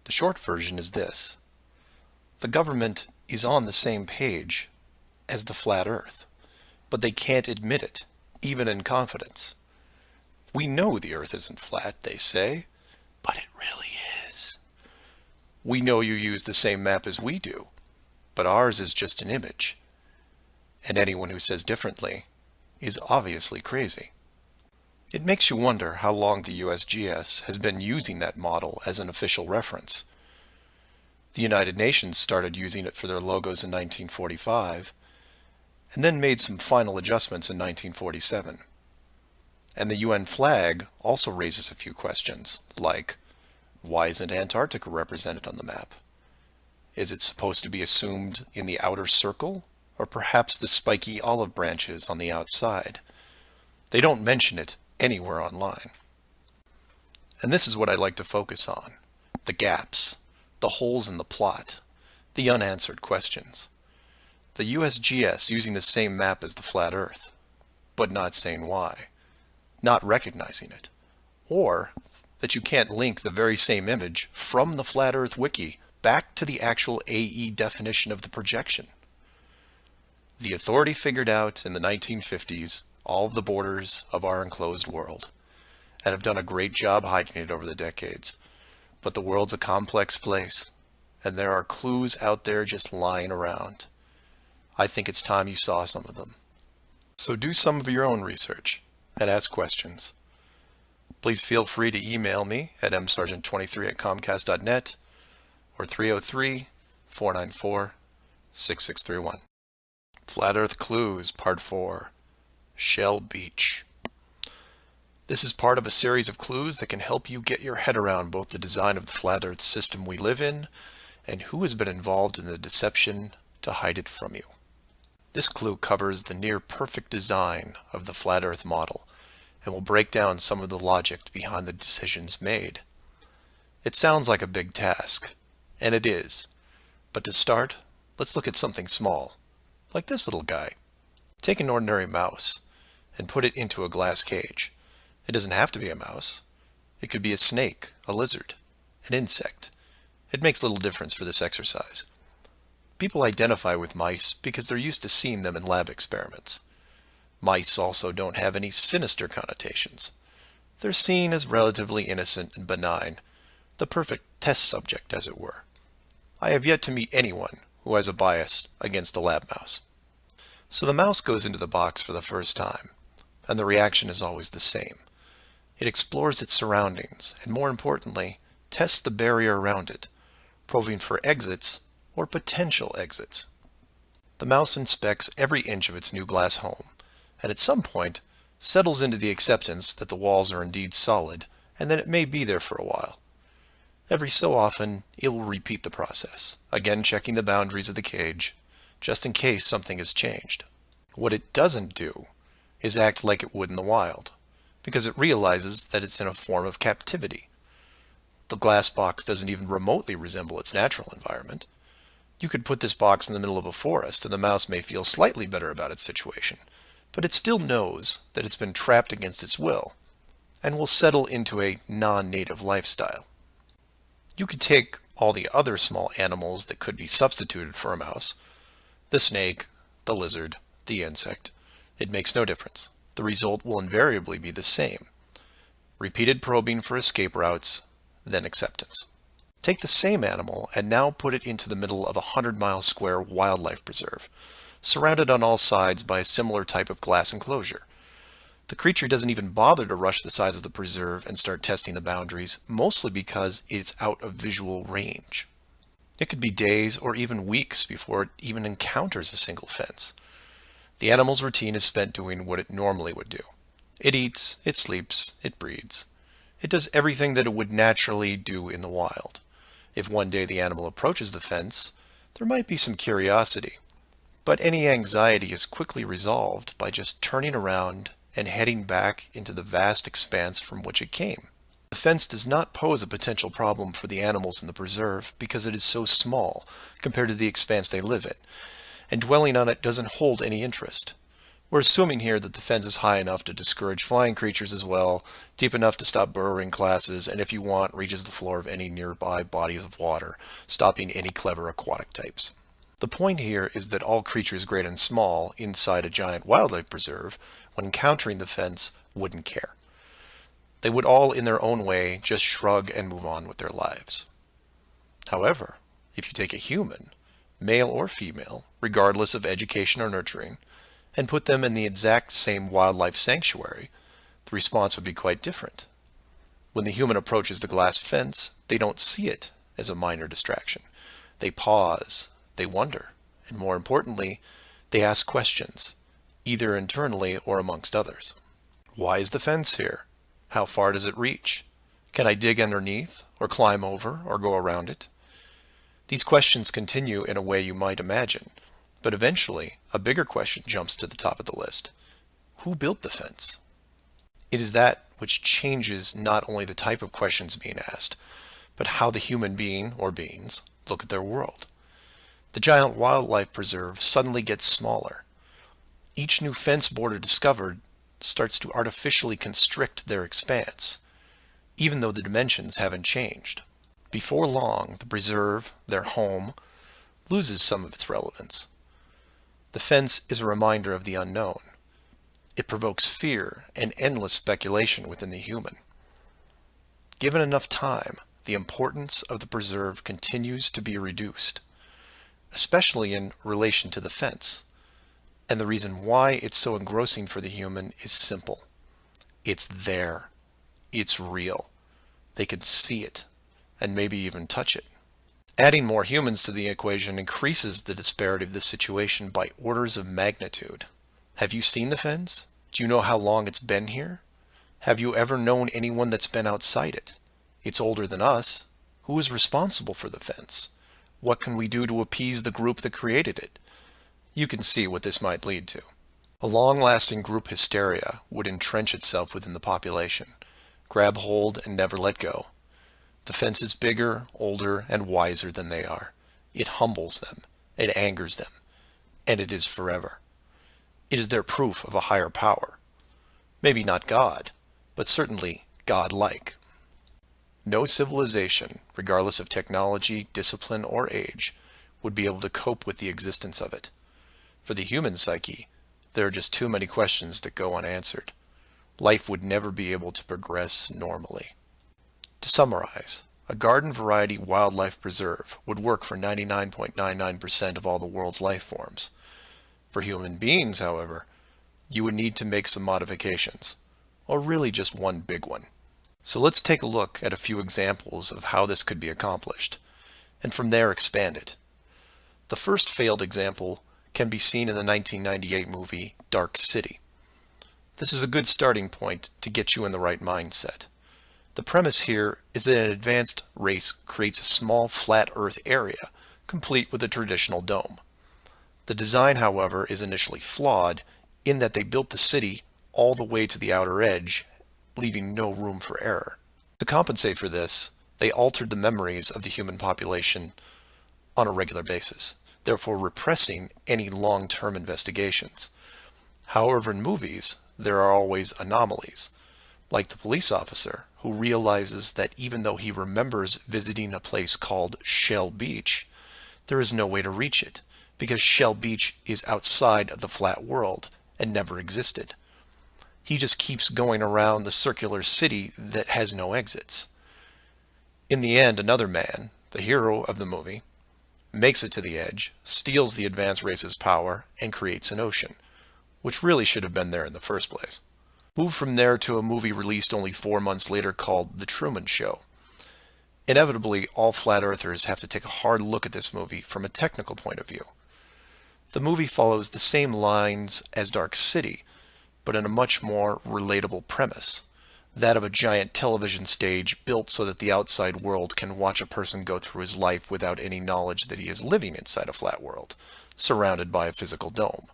The short version is this. The government is on the same page as the flat Earth, but they can't admit it, even in confidence. We know the Earth isn't flat, they say, but it really is. We know you use the same map as we do, but ours is just an image. And anyone who says differently is obviously crazy. It makes you wonder how long the USGS has been using that model as an official reference. The United Nations started using it for their logos in 1945, and then made some final adjustments in 1947. And the UN flag also raises a few questions, like, why isn't Antarctica represented on the map? Is it supposed to be assumed in the outer circle, or perhaps the spiky olive branches on the outside? They don't mention it anywhere online. And this is what I like to focus on: the gaps, the holes in the plot, the unanswered questions. The USGS using the same map as the flat Earth, but not saying why, not recognizing it, or that you can't link the very same image from the Flat Earth Wiki back to the actual AE definition of the projection. The authority figured out in the 1950s all of the borders of our enclosed world, and have done a great job hiding it over the decades. But the world's a complex place, and there are clues out there just lying around. I think it's time you saw some of them. So do some of your own research and ask questions. Please feel free to email me at msargent23@comcast.net or 303-494-6631. Flat Earth Clues, Part 4, Shell Beach. This is part of a series of clues that can help you get your head around both the design of the flat Earth system we live in and who has been involved in the deception to hide it from you. This clue covers the near-perfect design of the flat Earth model and will break down some of the logic behind the decisions made. It sounds like a big task, and it is, but to start, let's look at something small, like this little guy. Take an ordinary mouse and put it into a glass cage. It doesn't have to be a mouse. It could be a snake, a lizard, an insect. It makes little difference for this exercise. People identify with mice because they're used to seeing them in lab experiments. Mice also don't have any sinister connotations. They're seen as relatively innocent and benign, the perfect test subject, as it were. I have yet to meet anyone who has a bias against the lab mouse. So the mouse goes into the box for the first time, and the reaction is always the same. It explores its surroundings, and more importantly, tests the barrier around it, probing for exits or potential exits. The mouse inspects every inch of its new glass home, and at some point settles into the acceptance that the walls are indeed solid and that it may be there for a while. Every so often, it will repeat the process, again checking the boundaries of the cage, just in case something has changed. What it doesn't do is act like it would in the wild, because it realizes that it's in a form of captivity. The glass box doesn't even remotely resemble its natural environment. You could put this box in the middle of a forest and the mouse may feel slightly better about its situation, but it still knows that it's been trapped against its will, and will settle into a non-native lifestyle. You could take all the other small animals that could be substituted for a mouse, the snake, the lizard, the insect. It makes no difference. The result will invariably be the same. Repeated probing for escape routes, then acceptance. Take the same animal and now put it into the middle of a 100-mile square wildlife preserve, surrounded on all sides by a similar type of glass enclosure. The creature doesn't even bother to rush the size of the preserve and start testing the boundaries, mostly because it's out of visual range. It could be days or even weeks before it even encounters a single fence. The animal's routine is spent doing what it normally would do. It eats, it sleeps, it breeds. It does everything that it would naturally do in the wild. If one day the animal approaches the fence, there might be some curiosity, but any anxiety is quickly resolved by just turning around and heading back into the vast expanse from which it came. The fence does not pose a potential problem for the animals in the preserve because it is so small compared to the expanse they live in, and dwelling on it doesn't hold any interest. We're assuming here that the fence is high enough to discourage flying creatures as well, deep enough to stop burrowing classes, and if you want, reaches the floor of any nearby bodies of water, stopping any clever aquatic types. The point here is that all creatures great and small inside a giant wildlife preserve, when encountering the fence, wouldn't care. They would all, in their own way, just shrug and move on with their lives. However, if you take a human, male or female, regardless of education or nurturing, and put them in the exact same wildlife sanctuary, the the response would be quite different. When the human approaches the glass fence, they don't see it as a minor distraction. They pause, they wonder, and more importantly, they ask questions, either internally or amongst others. Why is the fence here? How far does it reach? Can I dig underneath, or climb over, or go around it? These questions continue in a way you might imagine, but eventually a bigger question jumps to the top of the list. Who built the fence? It is that which changes not only the type of questions being asked, but how the human being, or beings, look at their world. The giant wildlife preserve suddenly gets smaller. Each new fence border discovered starts to artificially constrict their expanse, even though the dimensions haven't changed. Before long, the preserve, their home, loses some of its relevance. The fence is a reminder of the unknown. It provokes fear and endless speculation within the human. Given enough time, the importance of the preserve continues to be reduced, especially in relation to the fence. And the reason why it's so engrossing for the human is simple. It's there. It's real. They can see it, and maybe even touch it. Adding more humans to the equation increases the disparity of the situation by orders of magnitude. Have you seen the fence? Do you know how long it's been here? Have you ever known anyone that's been outside it? It's older than us. Who is responsible for the fence? What can we do to appease the group that created it? You can see what this might lead to. A long-lasting group hysteria would entrench itself within the population, grab hold and never let go. The fence is bigger, older, and wiser than they are. It humbles them, it angers them, and it is forever. It is their proof of a higher power. Maybe not God, but certainly God-like. No civilization, regardless of technology, discipline, or age, would be able to cope with the existence of it. For the human psyche, there are just too many questions that go unanswered. Life would never be able to progress normally. To summarize, a garden variety wildlife preserve would work for 99.99% of all the world's life forms. For human beings, however, you would need to make some modifications, or really just one big one. So let's take a look at a few examples of how this could be accomplished, and from there expand it. The first failed example can be seen in the 1998 movie Dark City. This is a good starting point to get you in the right mindset. The premise here is that an advanced race creates a small flat Earth area, complete with a traditional dome. The design, however, is initially flawed in that they built the city all the way to the outer edge, leaving no room for error. To compensate for this, they altered the memories of the human population on a regular basis, therefore repressing any long-term investigations. However, in movies, there are always anomalies, like the police officer who realizes that even though he remembers visiting a place called Shell Beach, there is no way to reach it, because Shell Beach is outside of the flat world and never existed. He just keeps going around the circular city that has no exits. In the end, another man, the hero of the movie, makes it to the edge, steals the advanced race's power, and creates an ocean, which really should have been there in the first place. Move from there to a movie released only 4 months later called The Truman Show. Inevitably, all flat earthers have to take a hard look at this movie from a technical point of view. The movie follows the same lines as Dark City, but in a much more relatable premise, that of a giant television stage built so that the outside world can watch a person go through his life without any knowledge that he is living inside a flat world, surrounded by a physical dome.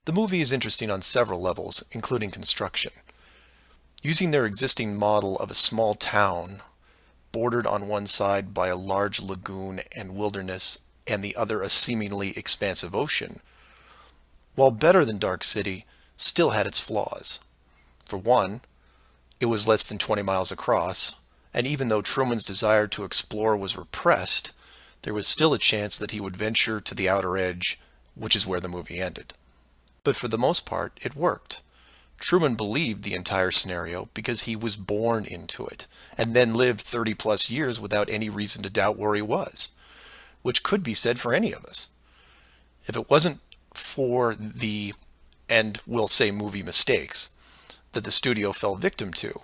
The movie is interesting on several levels, including construction. Using their existing model of a small town, bordered on one side by a large lagoon and wilderness, and the other a seemingly expansive ocean, while better than Dark City, still had its flaws. For one, it was less than 20 miles across, and even though Truman's desire to explore was repressed, there was still a chance that he would venture to the outer edge, which is where the movie ended. But for the most part, it worked. Truman believed the entire scenario because he was born into it, and then lived 30-plus years without any reason to doubt where he was, which could be said for any of us. If it wasn't for the, and we'll say movie mistakes, that the studio fell victim to,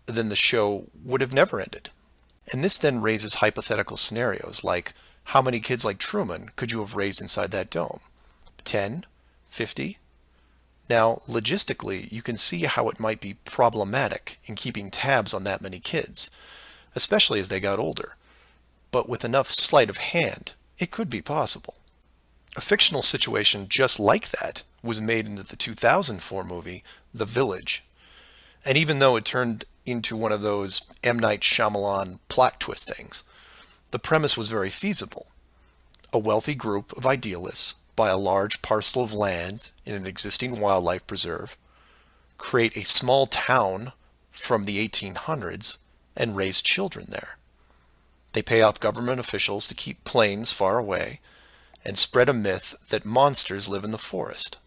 then the show would have never ended. And this then raises hypothetical scenarios like, how many kids like Truman could you have raised inside that dome? 10? 50? Now, logistically, you can see how it might be problematic in keeping tabs on that many kids, especially as they got older. But with enough sleight of hand, it could be possible. A fictional situation just like that was made into the 2004 movie, The Village. And even though it turned into one of those M. Night Shyamalan plot twist things, the premise was very feasible. A wealthy group of idealists buy a large parcel of land in an existing wildlife preserve, create a small town from the 1800s, and raise children there. They pay off government officials to keep planes far away and spread a myth that monsters live in the forest.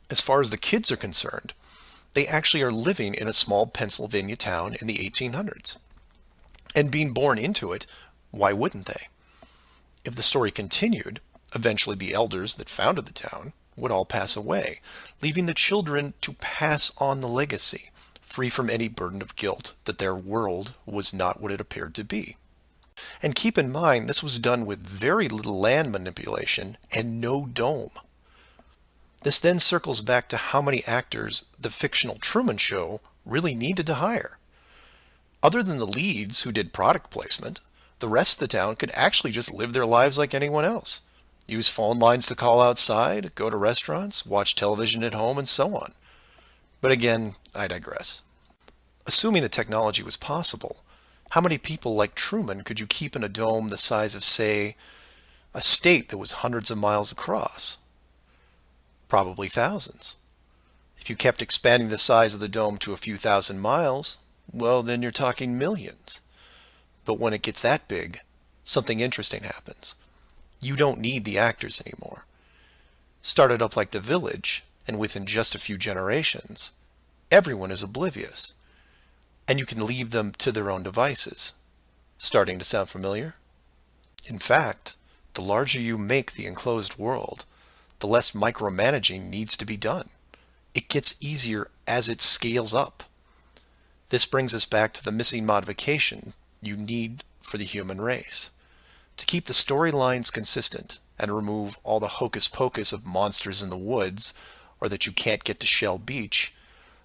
As far as the kids are concerned, they actually are living in a small Pennsylvania town in the 1800s. And being born into it, why wouldn't they? If the story continued, eventually the elders that founded the town would all pass away, leaving the children to pass on the legacy, free from any burden of guilt that their world was not what it appeared to be. And keep in mind, this was done with very little land manipulation and no dome. This then circles back to how many actors the fictional Truman Show really needed to hire. Other than the leads who did product placement, the rest of the town could actually just live their lives like anyone else. Use phone lines to call outside, go to restaurants, watch television at home, and so on. But again, I digress. Assuming the technology was possible, how many people like Truman could you keep in a dome the size of, say, a state that was hundreds of miles across? Probably thousands. If you kept expanding the size of the dome to a few thousand miles, well, then you're talking millions. But when it gets that big, something interesting happens. You don't need the actors anymore. Start it up like The Village, and within just a few generations, everyone is oblivious. And you can leave them to their own devices. Starting to sound familiar? In fact, the larger you make the enclosed world, the less micromanaging needs to be done. It gets easier as it scales up. This brings us back to the missing modification you need for the human race. To keep the storylines consistent and remove all the hocus pocus of monsters in the woods or that you can't get to Shell Beach,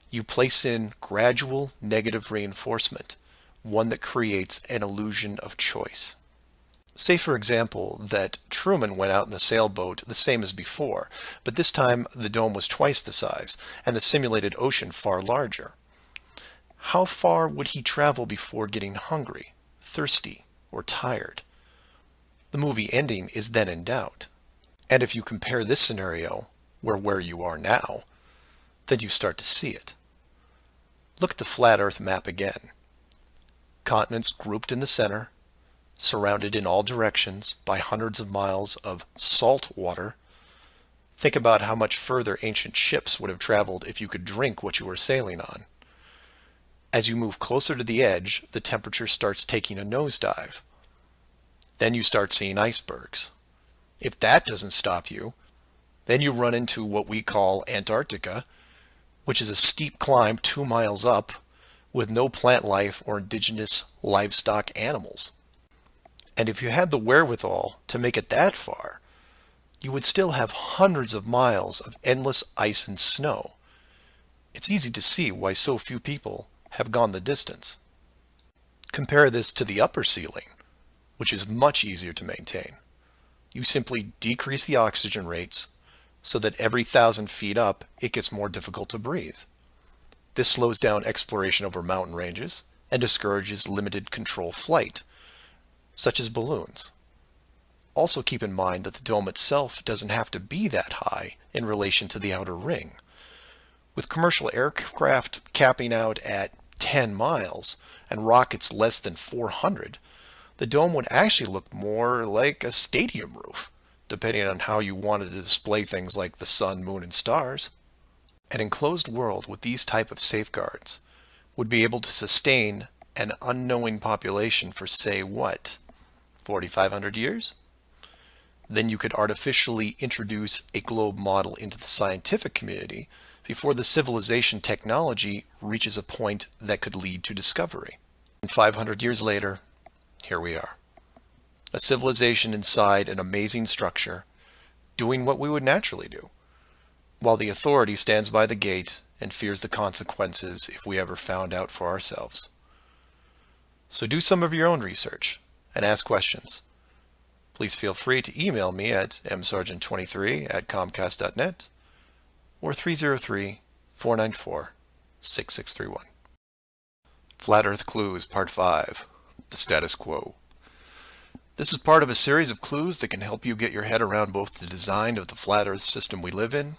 you place in gradual negative reinforcement, one that creates an illusion of choice. Say, for example, that Truman went out in the sailboat the same as before, but this time the dome was twice the size and the simulated ocean far larger. How far would he travel before getting hungry, thirsty, or tired? The movie ending is then in doubt. And if you compare this scenario where you are now, then you start to see it. Look at the flat Earth map again. Continents grouped in the center, surrounded in all directions by hundreds of miles of salt water. Think about how much further ancient ships would have traveled if you could drink what you were sailing on. As you move closer to the edge, the temperature starts taking a nosedive. Then you start seeing icebergs. If that doesn't stop you, then you run into what we call Antarctica, which is a steep climb 2 miles up with no plant life or indigenous livestock animals. And if you had the wherewithal to make it that far, you would still have hundreds of miles of endless ice and snow. It's easy to see why so few people have gone the distance. Compare this to the upper ceiling, which is much easier to maintain. You simply decrease the oxygen rates so that every 1,000 feet up, it gets more difficult to breathe. This slows down exploration over mountain ranges and discourages limited control flight, such as balloons. Also keep in mind that the dome itself doesn't have to be that high in relation to the outer ring. With commercial aircraft capping out at 10 miles and rockets less than 400, the dome would actually look more like a stadium roof, depending on how you wanted to display things like the sun, moon, and stars. An enclosed world with these type of safeguards would be able to sustain an unknowing population for, say, what, 4,500 years? Then you could artificially introduce a globe model into the scientific community, before the civilization technology reaches a point that could lead to discovery. And 500 years later, here we are. A civilization inside an amazing structure, doing what we would naturally do, while the authority stands by the gate and fears the consequences if we ever found out for ourselves. So do some of your own research and ask questions. Please feel free to email me at msargent23@comcast.net or 303-494-6631. Flat Earth Clues Part 5, The Status Quo. This is part of a series of clues that can help you get your head around both the design of the flat Earth system we live in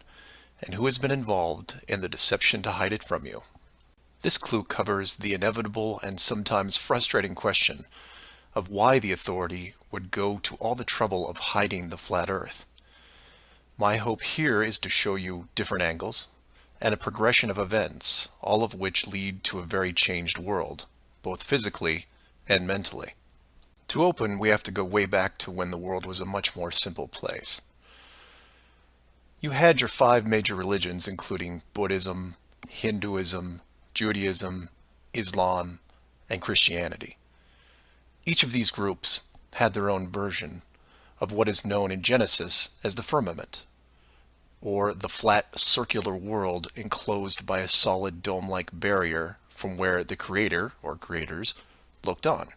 and who has been involved in the deception to hide it from you. This clue covers the inevitable and sometimes frustrating question of why the authority would go to all the trouble of hiding the flat Earth. My hope here is to show you different angles and a progression of events, all of which lead to a very changed world, both physically and mentally. To open, we have to go way back to when the world was a much more simple place. You had your 5 major religions, including Buddhism, Hinduism, Judaism, Islam, and Christianity. Each of these groups had their own version of what is known in Genesis as the firmament, or the flat circular world enclosed by a solid dome-like barrier from where the creator, or creators, looked on.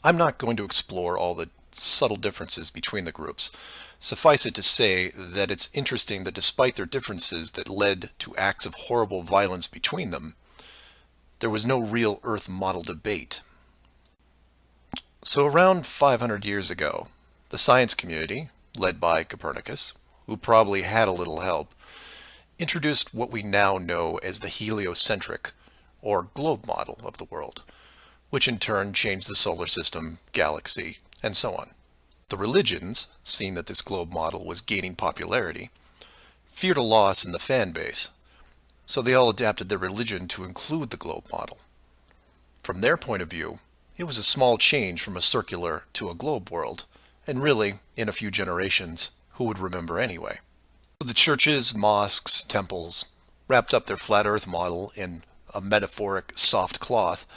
I'm not going to explore all the subtle differences between the groups. Suffice it to say that it's interesting that despite their differences that led to acts of horrible violence between them, there was no real Earth model debate. So around 500 years ago, the science community, led by Copernicus, who probably had a little help, introduced what we now know as the heliocentric, or globe model of the world, which in turn changed the solar system, galaxy, and so on. The religions, seeing that this globe model was gaining popularity, feared a loss in the fan base, so they all adapted their religion to include the globe model. From their point of view, it was a small change from a circular to a globe world, and really, in a few generations, who would remember anyway? So the churches, mosques, temples wrapped up their flat Earth model in a metaphoric soft cloth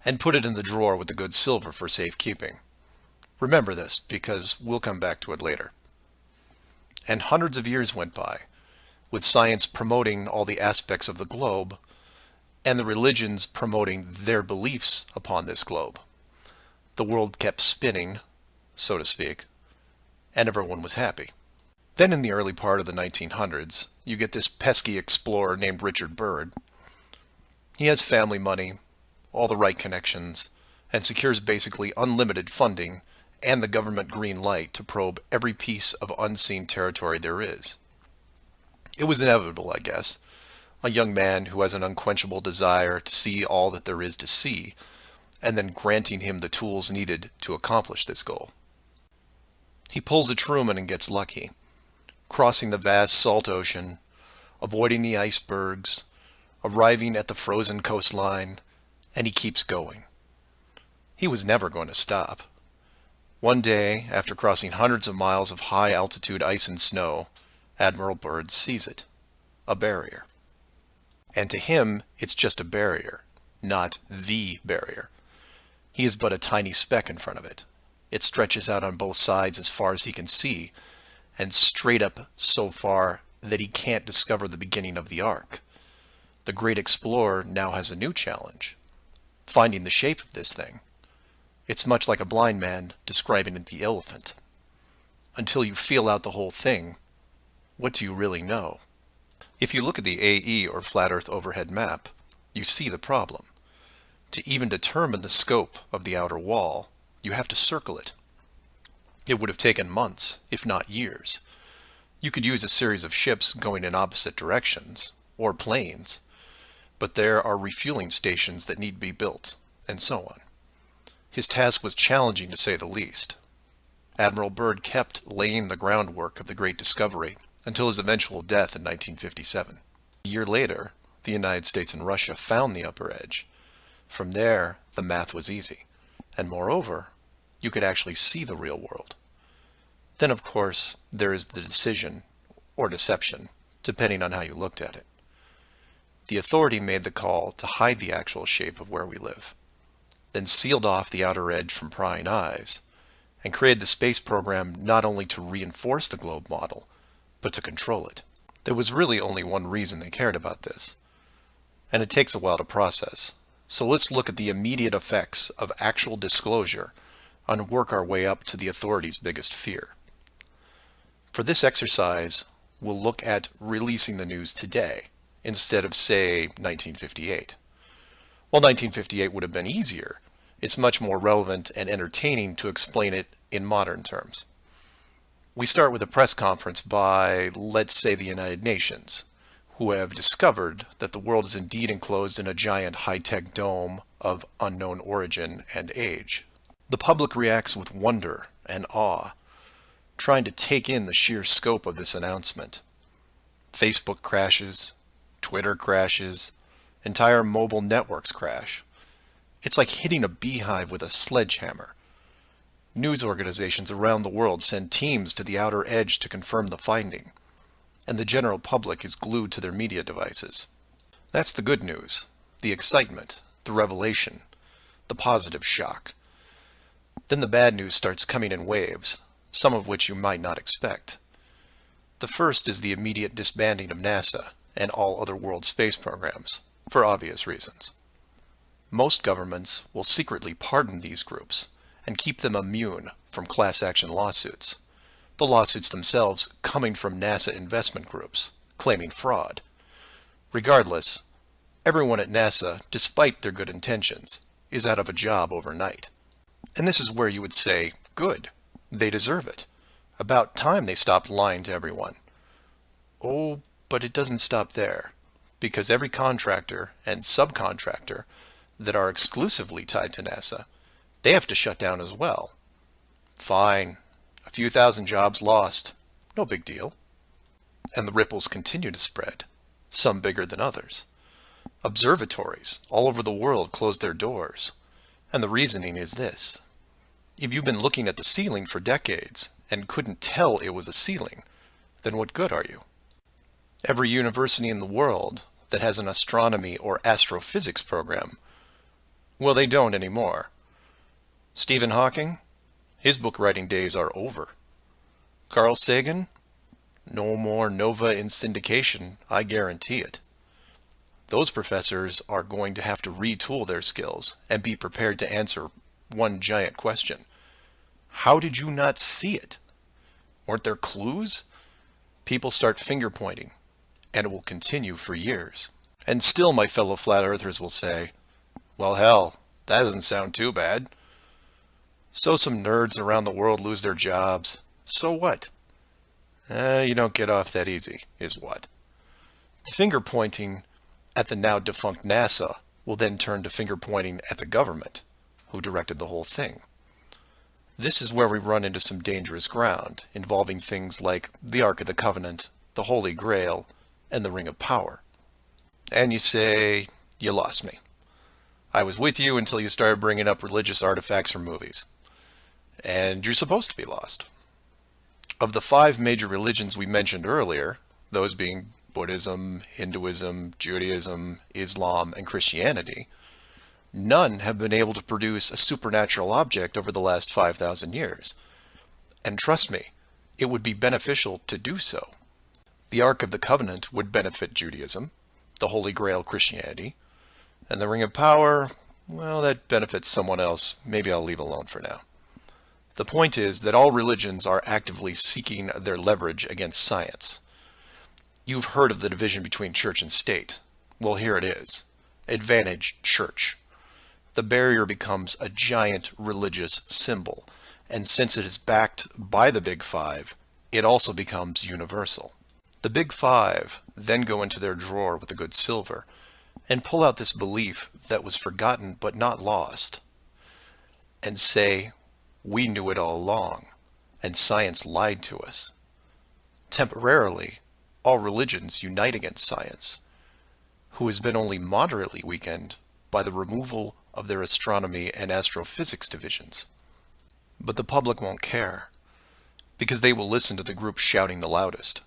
and put it in the drawer with the good silver for safekeeping. Remember this, because we'll come back to it later. And hundreds of years went by, with science promoting all the aspects of the globe, and the religions promoting their beliefs upon this globe. The world kept spinning, so to speak, and everyone was happy. Then in the early part of the 1900s, you get this pesky explorer named Richard Byrd. He has family money, all the right connections, and secures basically unlimited funding and the government green light to probe every piece of unseen territory there is. It was inevitable, I guess. A young man who has an unquenchable desire to see all that there is to see, and then granting him the tools needed to accomplish this goal. He pulls a Truman and gets lucky, crossing the vast salt ocean, avoiding the icebergs, arriving at the frozen coastline, and he keeps going. He was never going to stop. One day, after crossing hundreds of miles of high-altitude ice and snow, Admiral Byrd sees it, a barrier. And to him, it's just a barrier, not the barrier. He is but a tiny speck in front of it. It stretches out on both sides as far as he can see, and straight up so far that he can't discover the beginning of the arc. The great explorer now has a new challenge, finding the shape of this thing. It's much like a blind man describing the elephant. Until you feel out the whole thing, what do you really know? If you look at the AE, or Flat Earth Overhead Map, you see the problem. To even determine the scope of the outer wall, you have to circle it. It would have taken months, if not years. You could use a series of ships going in opposite directions, or planes, but there are refueling stations that need to be built, and so on. His task was challenging to say the least. Admiral Byrd kept laying the groundwork of the great discovery until his eventual death in 1957. A year later, the United States and Russia found the upper edge. From there, the math was easy. And moreover, you could actually see the real world. Then, of course, there is the decision, or deception, depending on how you looked at it. The authority made the call to hide the actual shape of where we live, then sealed off the outer edge from prying eyes, and created the space program not only to reinforce the globe model, but to control it. There was really only one reason they cared about this, and it takes a while to process. So let's look at the immediate effects of actual disclosure and work our way up to the authorities' biggest fear. For this exercise, we'll look at releasing the news today instead of, say, 1958. While 1958 would have been easier, it's much more relevant and entertaining to explain it in modern terms. We start with a press conference by, let's say, the United Nations, who have discovered that the world is indeed enclosed in a giant high-tech dome of unknown origin and age. The public reacts with wonder and awe, trying to take in the sheer scope of this announcement. Facebook crashes, Twitter crashes, entire mobile networks crash. It's like hitting a beehive with a sledgehammer. News organizations around the world send teams to the outer edge to confirm the finding, and the general public is glued to their media devices. That's the good news, the excitement, the revelation, the positive shock. Then the bad news starts coming in waves, some of which you might not expect. The first is the immediate disbanding of NASA and all other world space programs, for obvious reasons. Most governments will secretly pardon these groups and keep them immune from class action lawsuits, the lawsuits themselves coming from NASA investment groups, claiming fraud. Regardless, everyone at NASA, despite their good intentions, is out of a job overnight. And this is where you would say, good, they deserve it. About time they stopped lying to everyone. Oh, but it doesn't stop there, because every contractor and subcontractor that are exclusively tied to NASA, they have to shut down as well. Fine, a few thousand jobs lost, no big deal. And the ripples continue to spread, some bigger than others. Observatories all over the world closed their doors, and the reasoning is this. If you've been looking at the ceiling for decades and couldn't tell it was a ceiling, then what good are you? Every university in the world that has an astronomy or astrophysics program, well, they don't anymore. Stephen Hawking, his book writing days are over. Carl Sagan, no more nova in syndication, I guarantee it. Those professors are going to have to retool their skills and be prepared to answer one giant question. How did you not see it? Weren't there clues? People start finger pointing, and it will continue for years. And still my fellow flat earthers will say, well, hell, that doesn't sound too bad. So some nerds around the world lose their jobs. So what? You don't get off that easy, is what? Finger pointing at the now defunct NASA will then turn to finger pointing at the government, who directed the whole thing. This is where we run into some dangerous ground, involving things like the Ark of the Covenant, the Holy Grail, and the Ring of Power. And you say, you lost me. I was with you until you started bringing up religious artifacts from movies. And you're supposed to be lost. Of the 5 major religions we mentioned earlier, those being Buddhism, Hinduism, Judaism, Islam, and Christianity, none have been able to produce a supernatural object over the last 5,000 years. And trust me, it would be beneficial to do so. The Ark of the Covenant would benefit Judaism, the Holy Grail Christianity, and the Ring of Power, well, that benefits someone else. Maybe I'll leave alone for now. The point is that all religions are actively seeking their leverage against science. You've heard of the division between church and state. Well, here it is. Advantage church. The barrier becomes a giant religious symbol, and since it is backed by the Big Five, it also becomes universal. The Big Five then go into their drawer with the good silver and pull out this belief that was forgotten but not lost, and say, we knew it all along, and science lied to us. Temporarily, all religions unite against science, who has been only moderately weakened by the removal of their astronomy and astrophysics divisions. But the public won't care, because they will listen to the group shouting the loudest,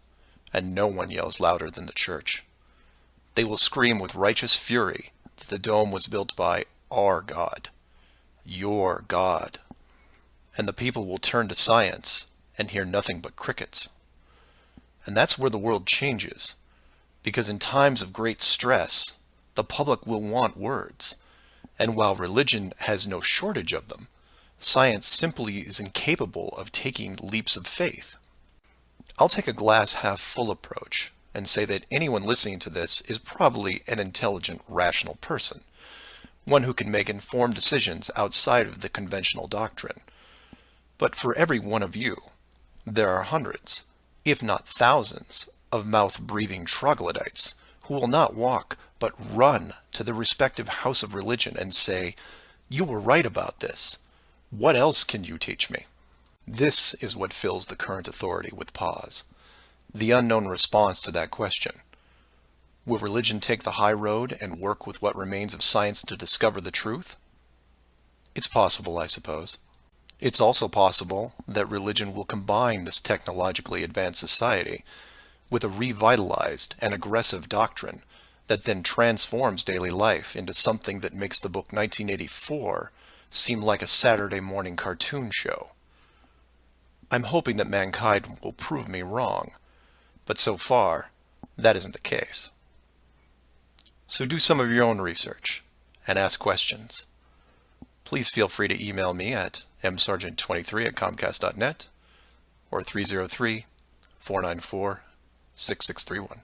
and no one yells louder than the church. They will scream with righteous fury that the dome was built by our God, your God. And the people will turn to science and hear nothing but crickets. And that's where the world changes, because in times of great stress, the public will want words. And while religion has no shortage of them, science simply is incapable of taking leaps of faith. I'll take a glass half full approach and say that anyone listening to this is probably an intelligent, rational person, one who can make informed decisions outside of the conventional doctrine. But for every one of you, there are hundreds, if not thousands, of mouth-breathing troglodytes who will not walk but run to the respective house of religion and say, "You were right about this. What else can you teach me?" This is what fills the current authority with pause. The unknown response to that question. Will religion take the high road and work with what remains of science to discover the truth? It's possible, I suppose. It's also possible that religion will combine this technologically advanced society with a revitalized and aggressive doctrine that then transforms daily life into something that makes the book 1984 seem like a Saturday morning cartoon show. I'm hoping that mankind will prove me wrong, but so far, that isn't the case. So do some of your own research and ask questions. Please feel free to email me at msargent23@comcast.net or 303-494-6631.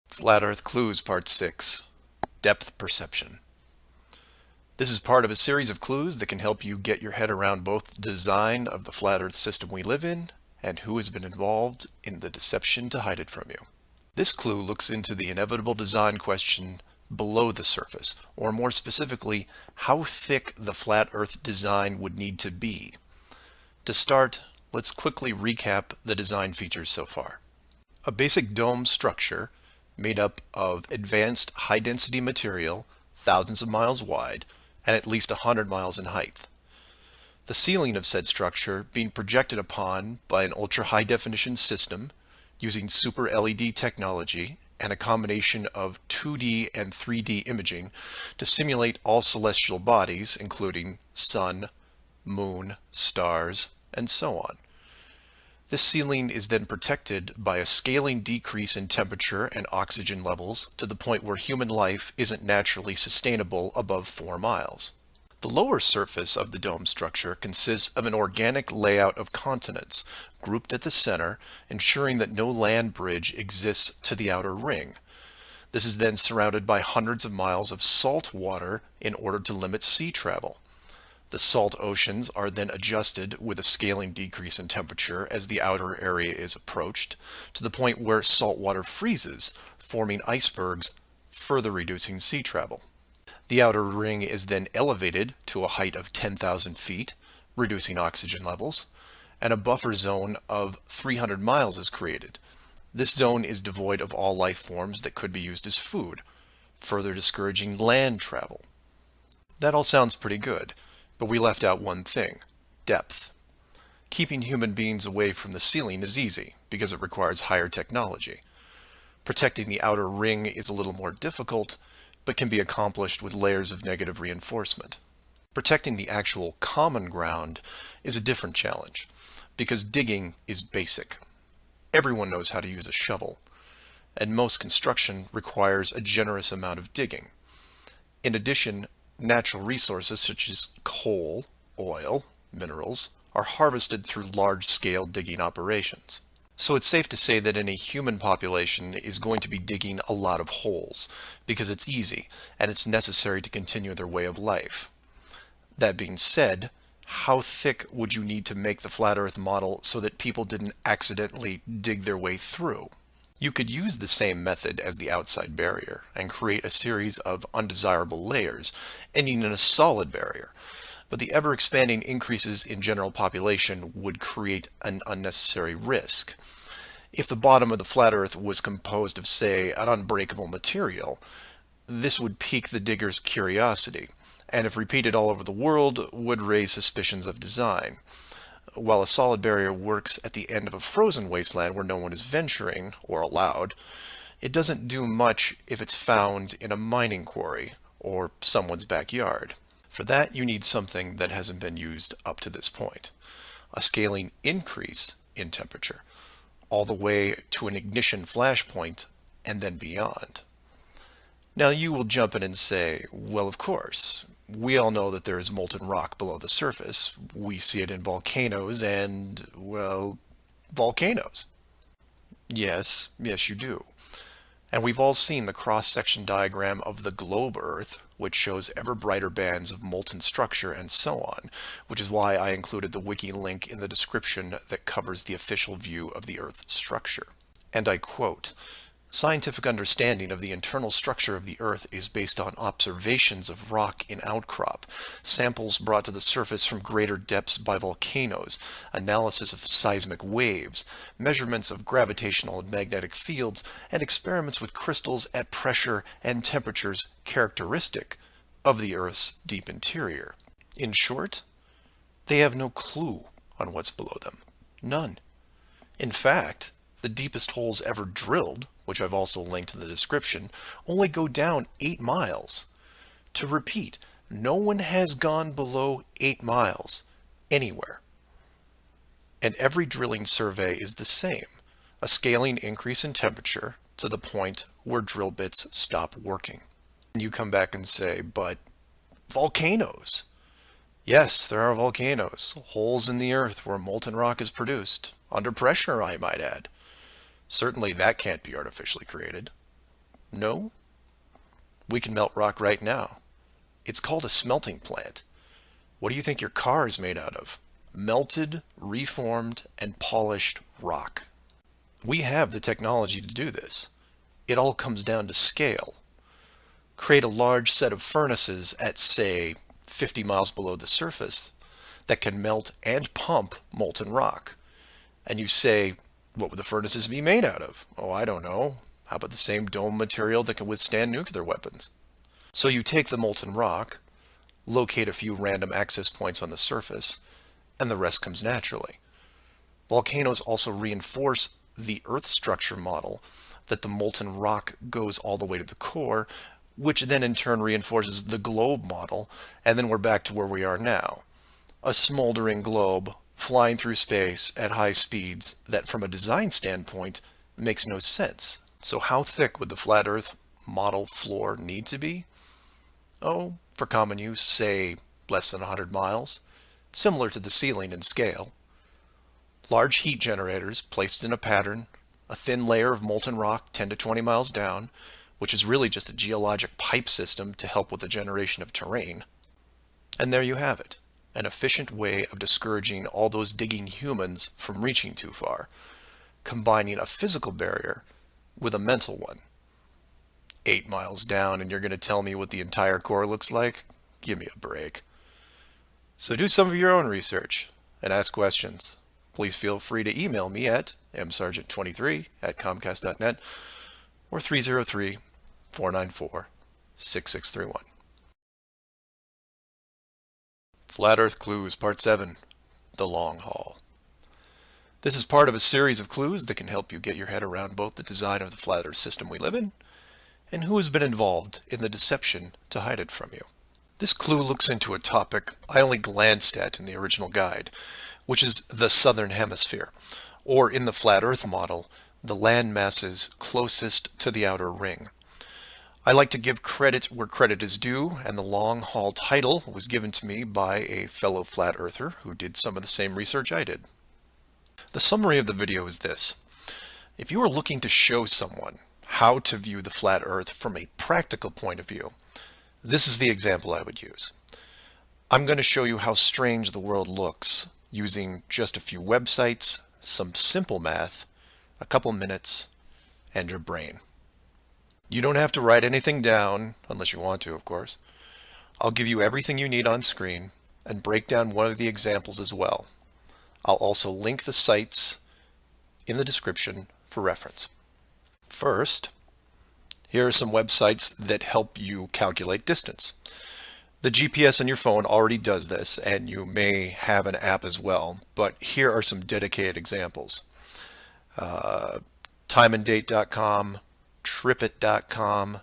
Flat Earth Clues Part 6, Depth Perception. This is part of a series of clues that can help you get your head around both the design of the flat Earth system we live in and who has been involved in the deception to hide it from you. This clue looks into the inevitable design question below the surface, or more specifically, how thick the flat Earth design would need to be. To start, let's quickly recap the design features so far. A basic dome structure made up of advanced high-density material, thousands of miles wide, and at least 100 miles in height. The ceiling of said structure being projected upon by an ultra-high-definition system using super LED technology and a combination of 2D and 3D imaging to simulate all celestial bodies, including sun, moon, stars, and so on. This ceiling is then protected by a scaling decrease in temperature and oxygen levels to the point where human life isn't naturally sustainable above 4 miles. The lower surface of the dome structure consists of an organic layout of continents, grouped at the center, ensuring that no land bridge exists to the outer ring. This is then surrounded by hundreds of miles of salt water in order to limit sea travel. The salt oceans are then adjusted with a scaling decrease in temperature as the outer area is approached, to the point where salt water freezes, forming icebergs, further reducing sea travel. The outer ring is then elevated to a height of 10,000 feet, reducing oxygen levels, and a buffer zone of 300 miles is created. This zone is devoid of all life forms that could be used as food, further discouraging land travel. That all sounds pretty good, but we left out one thing: depth. Keeping human beings away from the ceiling is easy, because it requires higher technology. Protecting the outer ring is a little more difficult, but can be accomplished with layers of negative reinforcement. Protecting the actual common ground is a different challenge, because digging is basic. Everyone knows how to use a shovel, and most construction requires a generous amount of digging. In addition, natural resources such as coal, oil, minerals are harvested through large-scale digging operations. So it's safe to say that any human population is going to be digging a lot of holes, because it's easy and it's necessary to continue their way of life. That being said, how thick would you need to make the flat Earth model so that people didn't accidentally dig their way through? You could use the same method as the outside barrier and create a series of undesirable layers, ending in a solid barrier. But the ever-expanding increases in general population would create an unnecessary risk. If the bottom of the flat Earth was composed of, say, an unbreakable material, this would pique the digger's curiosity, and if repeated all over the world, would raise suspicions of design. while a solid barrier works at the end of a frozen wasteland where no one is venturing or allowed, it doesn't do much if it's found in a mining quarry or someone's backyard. For that, you need something that hasn't been used up to this point. A scaling increase in temperature, all the way to an ignition flashpoint and then beyond. Now you will jump in and say, well, of course, we all know that there is molten rock below the surface. We see it in volcanoes and, well, volcanoes. Yes, you do. And we've all seen the cross-section diagram of the globe Earth, which shows ever brighter bands of molten structure and so on, which is why I included the wiki link in the description that covers the official view of the Earth structure. And I quote, "Scientific understanding of the internal structure of the Earth is based on observations of rock in outcrop, samples brought to the surface from greater depths by volcanoes, analysis of seismic waves, measurements of gravitational and magnetic fields, and experiments with crystals at pressure and temperatures characteristic of the Earth's deep interior." In short, they have no clue on what's below them. None. In fact, the deepest holes ever drilled, which I've also linked in the description, only go down 8 miles. To repeat, no one has gone below 8 miles anywhere. And every drilling survey is the same, a scaling increase in temperature to the point where drill bits stop working. And you come back and say, but volcanoes. Yes, there are volcanoes, holes in the earth where molten rock is produced, under pressure, I might add. Certainly that can't be artificially created. No? We can melt rock right now. It's called a smelting plant. What do you think your car is made out of? Melted, reformed, and polished rock. We have the technology to do this. It all comes down to scale. Create a large set of furnaces at, say, 50 miles below the surface that can melt and pump molten rock. And you say, what would the furnaces be made out of? Oh, I don't know. How about the same dome material that can withstand nuclear weapons? So you take the molten rock, locate a few random access points on the surface, and the rest comes naturally. Volcanoes also reinforce the Earth structure model that the molten rock goes all the way to the core, which then in turn reinforces the globe model, and then we're back to where we are now. A smoldering globe flying through space at high speeds that from a design standpoint makes no sense. So how thick would the flat Earth model floor need to be? Oh, for common use, say less than 100 miles, similar to the ceiling in scale. Large heat generators placed in a pattern, a thin layer of molten rock 10 to 20 miles down, which is really just a geologic pipe system to help with the generation of terrain. And there you have it. An efficient way of discouraging all those digging humans from reaching too far, combining a physical barrier with a mental one. 8 miles down and you're going to tell me what the entire core looks like? Give me a break. So do some of your own research and ask questions. Please feel free to email me at msargent23@comcast.net or 303-494-6631. Flat Earth Clues, Part 7, The Long Haul. This is part of a series of clues that can help you get your head around both the design of the flat Earth system we live in and who has been involved in the deception to hide it from you. This clue looks into a topic I only glanced at in the original guide, which is the southern hemisphere, or in the flat Earth model, the land masses closest to the outer ring. I like to give credit where credit is due, and the long haul title was given to me by a fellow flat earther who did some of the same research I did. The summary of the video is this. If you are looking to show someone how to view the flat Earth from a practical point of view, this is the example I would use. I'm going to show you how strange the world looks using just a few websites, some simple math, a couple minutes, and your brain. You don't have to write anything down, unless you want to, of course. I'll give you everything you need on screen and break down one of the examples as well. I'll also link the sites in the description for reference. First, here are some websites that help you calculate distance. The GPS on your phone already does this, and you may have an app as well, but here are some dedicated examples. Timeanddate.com, tripit.com,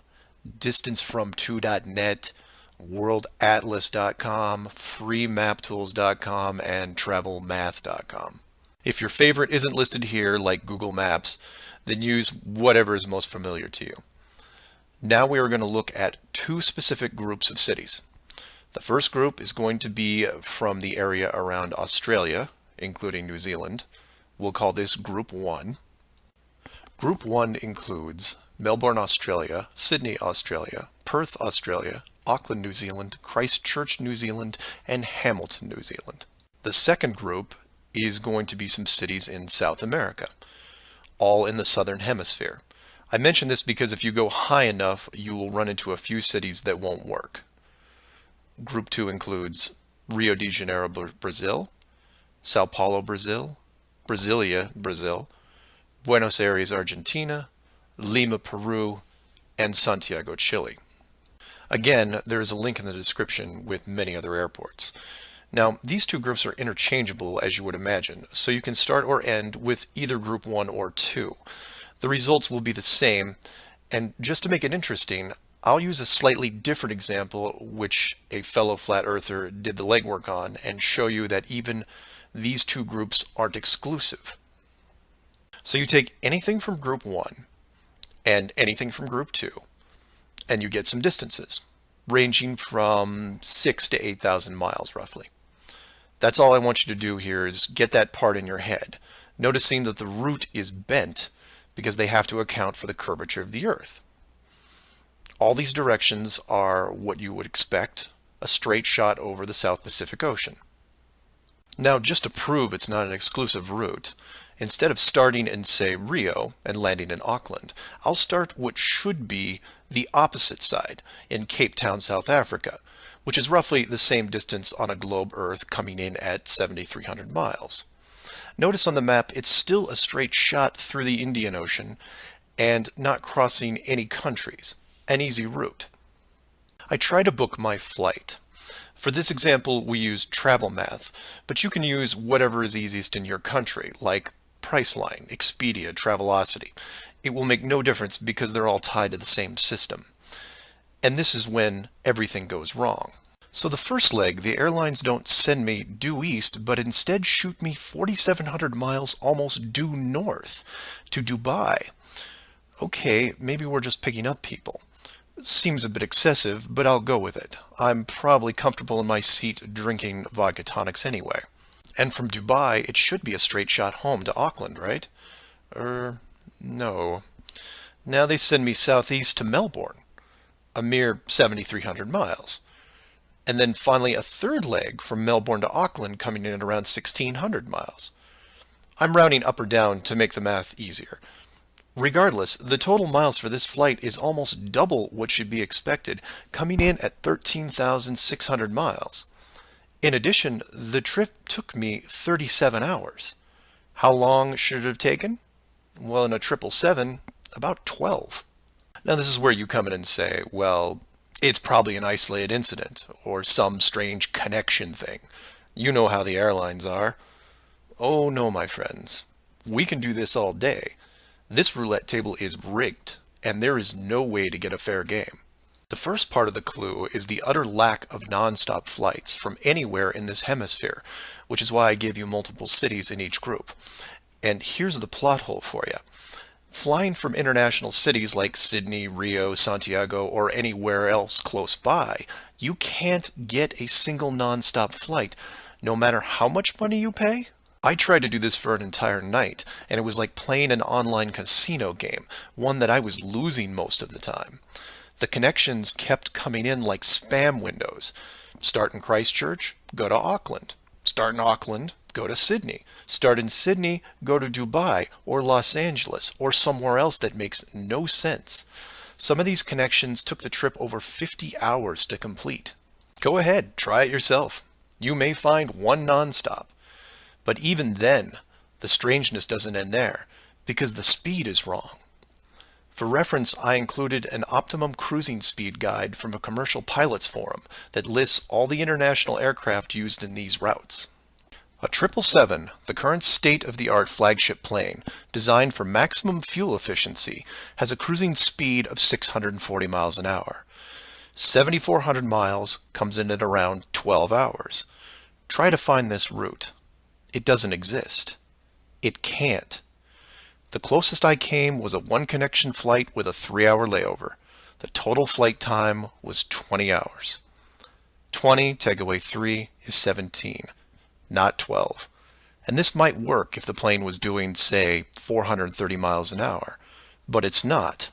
distancefrom2.net, worldatlas.com, freemaptools.com, and travelmath.com. If your favorite isn't listed here, like Google Maps, then use whatever is most familiar to you. Now we are going to look at two specific groups of cities. The first group is going to be from the area around Australia, including New Zealand. We'll call this Group 1. Group 1 includes Melbourne, Australia, Sydney, Australia, Perth, Australia, Auckland, New Zealand, Christchurch, New Zealand, and Hamilton, New Zealand. The second group is going to be some cities in South America, all in the southern hemisphere. I mention this because if you go high enough, you will run into a few cities that won't work. Group 2 includes Rio de Janeiro, Brazil, Sao Paulo, Brazil, Brasilia, Brazil, Buenos Aires, Argentina, Lima, Peru, and Santiago, Chile. Again, there is a link in the description with many other airports. Now, these two groups are interchangeable, as you would imagine, so you can start or end with either Group 1 or 2. The results will be the same, and just to make it interesting, I'll use a slightly different example, which a fellow flat earther did the legwork on, and show you that even these two groups aren't exclusive. So you take anything from Group 1 and anything from Group 2, and you get some distances, ranging from 6,000 to 8,000 miles roughly. That's all I want you to do here is get that part in your head, noticing that the route is bent because they have to account for the curvature of the Earth. All these directions are what you would expect, a straight shot over the South Pacific Ocean. Now, just to prove it's not an exclusive route, instead of starting in, say, Rio and landing in Auckland, I'll start what should be the opposite side, in Cape Town, South Africa, which is roughly the same distance on a globe Earth coming in at 7,300 miles. Notice on the map it's still a straight shot through the Indian Ocean and not crossing any countries, an easy route. I try to book my flight. For this example, we use TravelMath, but you can use whatever is easiest in your country, like Priceline, Expedia, Travelocity. It will make no difference because they're all tied to the same system. And this is when everything goes wrong. So the first leg, the airlines don't send me due east, but instead shoot me 4,700 miles almost due north to Dubai. Okay, maybe we're just picking up people. Seems a bit excessive, but I'll go with it. I'm probably comfortable in my seat drinking vodka tonics anyway. And from Dubai, it should be a straight shot home to Auckland, right? No. Now they send me southeast to Melbourne, a mere 7,300 miles. And then finally a third leg from Melbourne to Auckland coming in at around 1,600 miles. I'm rounding up or down to make the math easier. Regardless, the total miles for this flight is almost double what should be expected, coming in at 13,600 miles. In addition, the trip took me 37 hours. How long should it have taken? Well, in a 777, about 12. Now this is where you come in and say, well, it's probably an isolated incident, or some strange connection thing. You know how the airlines are. Oh no, my friends. We can do this all day. This roulette table is rigged, and there is no way to get a fair game. The first part of the clue is the utter lack of non-stop flights from anywhere in this hemisphere, which is why I give you multiple cities in each group. And here's the plot hole for you. Flying from international cities like Sydney, Rio, Santiago, or anywhere else close by, you can't get a single non-stop flight, no matter how much money you pay. I tried to do this for an entire night, and it was like playing an online casino game, one that I was losing most of the time. The connections kept coming in like spam windows. Start in Christchurch, go to Auckland. Start in Auckland, go to Sydney. Start in Sydney, go to Dubai or Los Angeles or somewhere else that makes no sense. Some of these connections took the trip over 50 hours to complete. Go ahead, try it yourself. You may find one nonstop. But even then, the strangeness doesn't end there, because the speed is wrong. For reference, I included an optimum cruising speed guide from a commercial pilots forum that lists all the international aircraft used in these routes. A 777, the current state-of-the-art flagship plane, designed for maximum fuel efficiency, has a cruising speed of 640 miles an hour. 7,400 miles comes in at around 12 hours. Try to find this route. It doesn't exist. It can't. The closest I came was a one-connection flight with a 3-hour layover. The total flight time was 20 hours. 20 take away 3 is 17. Not 12. And this might work if the plane was doing, say, 430 miles an hour. But it's not.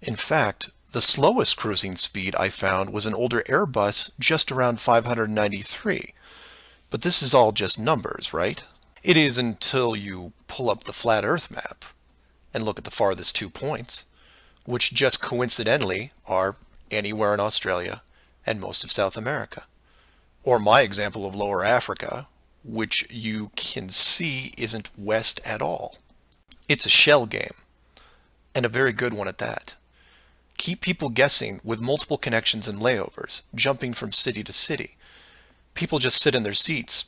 In fact, the slowest cruising speed I found was an older Airbus just around 593. But this is all just numbers, right? It is until you pull up the flat Earth map and look at the farthest 2 points, which just coincidentally are anywhere in Australia and most of South America. Or my example of Lower Africa, which you can see isn't west at all. It's a shell game, and a very good one at that. Keep people guessing with multiple connections and layovers, jumping from city to city. People just sit in their seats,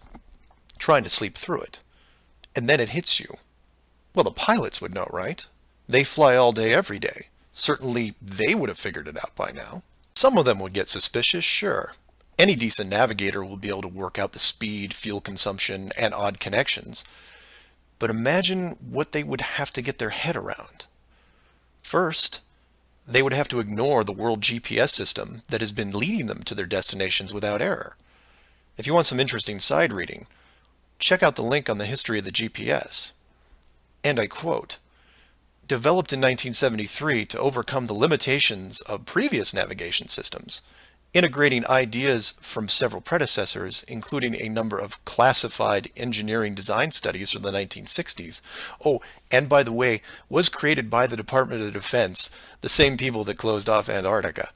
trying to sleep through it. And then it hits you. Well, the pilots would know, right? They fly all day, every day. Certainly, they would have figured it out by now. Some of them would get suspicious, sure. Any decent navigator will be able to work out the speed, fuel consumption, and odd connections. But imagine what they would have to get their head around. First, they would have to ignore the world GPS system that has been leading them to their destinations without error. If you want some interesting side reading, check out the link on the history of the GPS. And I quote, "Developed in 1973 to overcome the limitations of previous navigation systems, integrating ideas from several predecessors, including a number of classified engineering design studies from the 1960s. Oh, and by the way, was created by the Department of Defense, the same people that closed off Antarctica.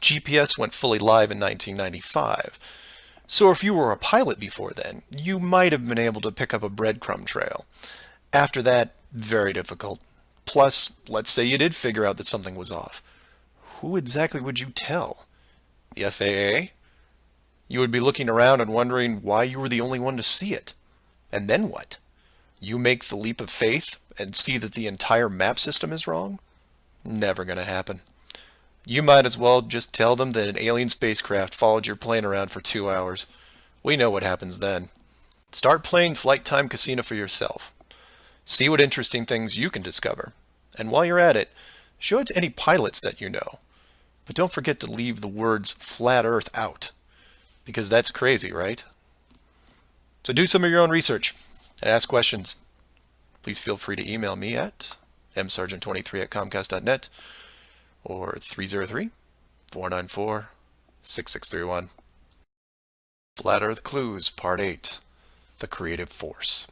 GPS went fully live in 1995. So if you were a pilot before then, you might have been able to pick up a breadcrumb trail. After that, very difficult. Plus, let's say you did figure out that something was off. Who exactly would you tell? The FAA? You would be looking around and wondering why you were the only one to see it. And then what? You make the leap of faith and see that the entire map system is wrong? Never gonna happen. You might as well just tell them that an alien spacecraft followed your plane around for 2 hours. We know what happens then. Start playing Flight Time Casino for yourself. See what interesting things you can discover. And while you're at it, show it to any pilots that you know. But don't forget to leave the words flat Earth out, because that's crazy, right? So do some of your own research and ask questions. Please feel free to email me at msargent23@comcast.net or 303-494-6631. Flat Earth Clues, Part 8, The Creative Force.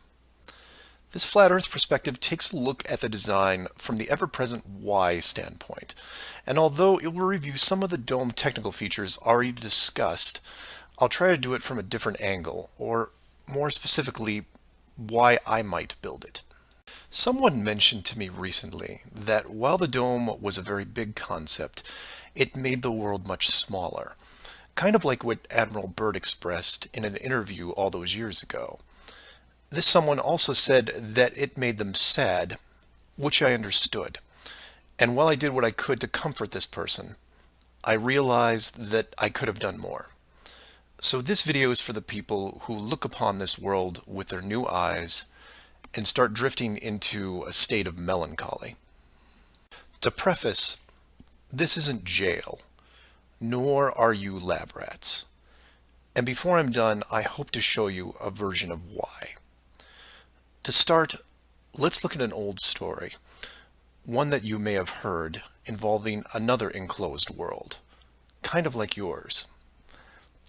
This flat Earth perspective takes a look at the design from the ever-present why standpoint, and although it will review some of the dome technical features already discussed, I'll try to do it from a different angle, or more specifically, why I might build it. Someone mentioned to me recently that while the dome was a very big concept, it made the world much smaller, kind of like what Admiral Byrd expressed in an interview all those years ago. This someone also said that it made them sad, which I understood. And while I did what I could to comfort this person, I realized that I could have done more. So this video is for the people who look upon this world with their new eyes and start drifting into a state of melancholy. To preface, this isn't jail, nor are you lab rats. And before I'm done, I hope to show you a version of why. To start, let's look at an old story, one that you may have heard, involving another enclosed world, kind of like yours.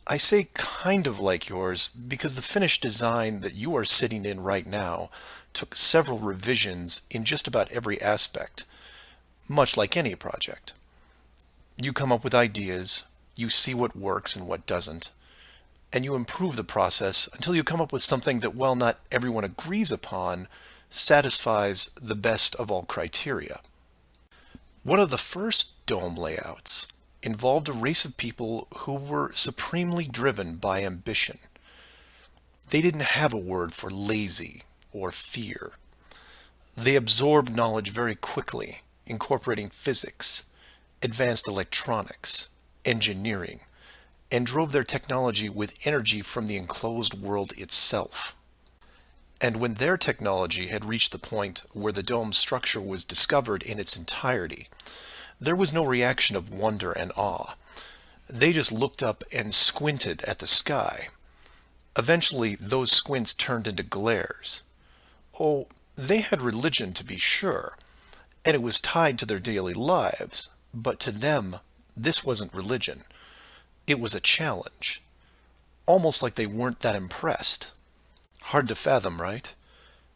I say kind of like yours because the finished design that you are sitting in right now took several revisions in just about every aspect, much like any project. You come up with ideas, you see what works and what doesn't, and you improve the process until you come up with something that, while not everyone agrees upon, satisfies the best of all criteria. One of the first dome layouts involved a race of people who were supremely driven by ambition. They didn't have a word for lazy or fear. They absorbed knowledge very quickly, incorporating physics, advanced electronics, engineering, and drove their technology with energy from the enclosed world itself. And when their technology had reached the point where the dome structure was discovered in its entirety, there was no reaction of wonder and awe. They just looked up and squinted at the sky. Eventually, those squints turned into glares. Oh, they had religion, to be sure, and it was tied to their daily lives, but to them, this wasn't religion. It was a challenge, almost like they weren't that impressed. Hard to fathom, right?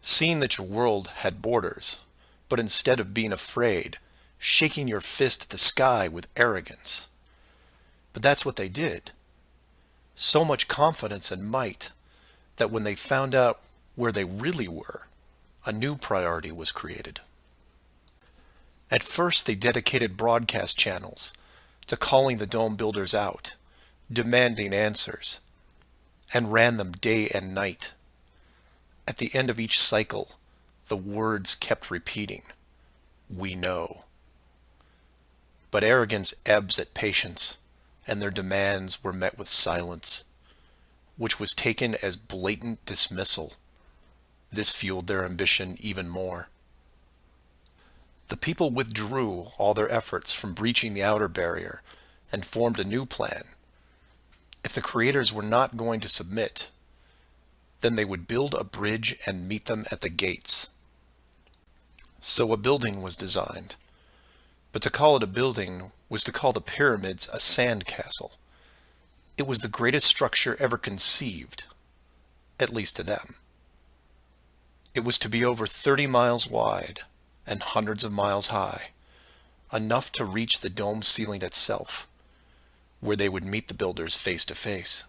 Seeing that your world had borders, but instead of being afraid, shaking your fist at the sky with arrogance. But that's what they did. So much confidence and might that when they found out where they really were, a new priority was created. At first, they dedicated broadcast channels to calling the dome builders out, demanding answers, and ran them day and night. At the end of each cycle, the words kept repeating, "We know." But arrogance ebbs at patience, and their demands were met with silence, which was taken as blatant dismissal. This fueled their ambition even more. The people withdrew all their efforts from breaching the outer barrier and formed a new plan. If the creators were not going to submit, then they would build a bridge and meet them at the gates. So a building was designed. But to call it a building was to call the pyramids a sand castle. It was the greatest structure ever conceived, at least to them. It was to be over 30 miles wide and hundreds of miles high, enough to reach the dome ceiling itself, where they would meet the builders face to face.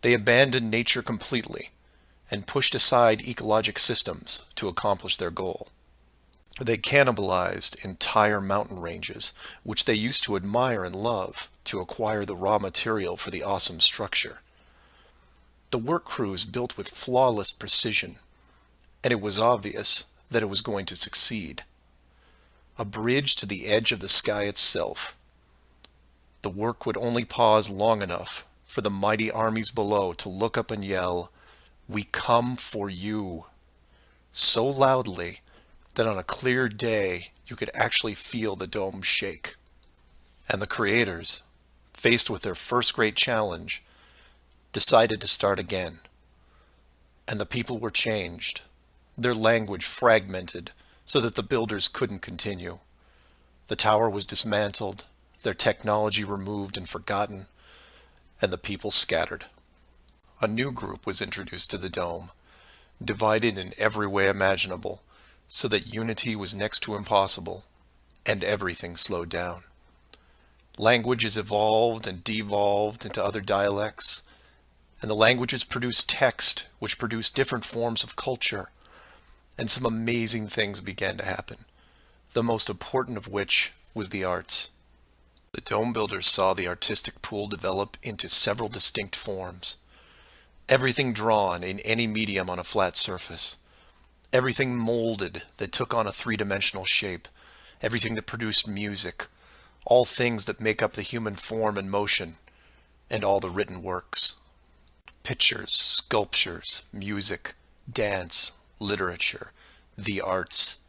They abandoned nature completely and pushed aside ecologic systems to accomplish their goal. They cannibalized entire mountain ranges, which they used to admire and love, to acquire the raw material for the awesome structure. The work crews built with flawless precision, and it was obvious that it was going to succeed. A bridge to the edge of the sky itself. The work would only pause long enough for the mighty armies below to look up and yell, "We come for you," so loudly that on a clear day you could actually feel the dome shake. And the creators, faced with their first great challenge, decided to start again. And the people were changed, their language fragmented so that the builders couldn't continue. The tower was dismantled, their technology removed and forgotten, and the people scattered. A new group was introduced to the dome, divided in every way imaginable, so that unity was next to impossible, and everything slowed down. Languages evolved and devolved into other dialects, and the languages produced text, which produced different forms of culture, and some amazing things began to happen, the most important of which was the arts. The dome builders saw the artistic pool develop into several distinct forms. Everything drawn in any medium on a flat surface. Everything molded that took on a three-dimensional shape. Everything that produced music. All things that make up the human form and motion. And all the written works. Pictures, sculptures, music, dance, literature, the arts.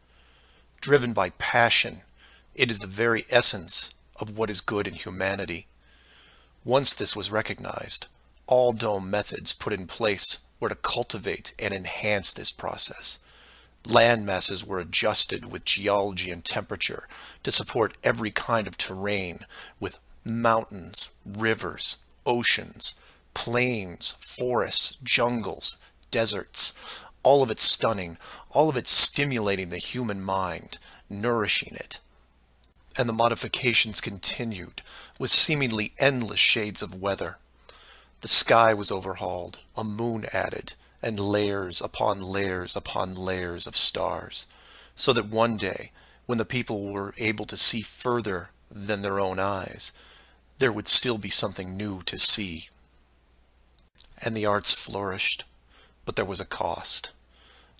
Driven by passion, it is the very essence of what is good in humanity. Once this was recognized, all dome methods put in place were to cultivate and enhance this process. Land masses were adjusted with geology and temperature to support every kind of terrain, with mountains, rivers, oceans, plains, forests, jungles, deserts, all of it stunning, all of it stimulating the human mind, nourishing it. And the modifications continued, with seemingly endless shades of weather. The sky was overhauled, a moon added, and layers upon layers upon layers of stars, so that one day, when the people were able to see further than their own eyes, there would still be something new to see. And the arts flourished, but there was a cost.